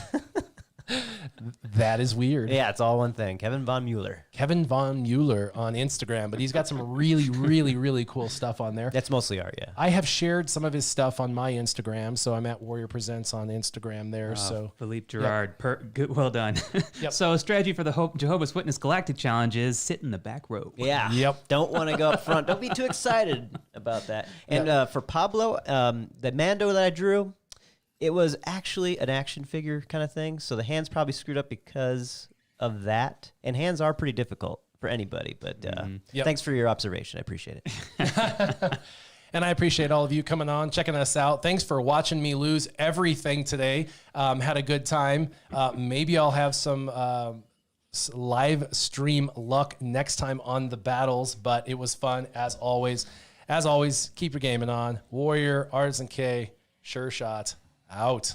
That is weird. Yeah, it's all one thing. Kevin Von Mueller. Kevin Von Mueller on Instagram, but he's got some really, really, really cool stuff on there. That's mostly art, yeah. I have shared some of his stuff on my Instagram, so I'm at Warrior Presents on Instagram there. So Philippe Gerard, good, well done. Yep. So a strategy for the Jehovah's Witness Galactic Challenge is sit in the back row. Yeah. Yep. Don't want to go up front. Don't be too excited about that. And for Pablo, the Mando that I drew, it was actually an action figure kind of thing. So the hands probably screwed up because of that. And hands are pretty difficult for anybody. But Yep. thanks for your observation. I appreciate it. And I appreciate all of you coming on, checking us out. Thanks for watching me lose everything today. Had a good time. Maybe I'll have some live stream luck next time on the battles, but it was fun as always. As always, keep your gaming on. Warrior, Artisan K, Sure Shot, out.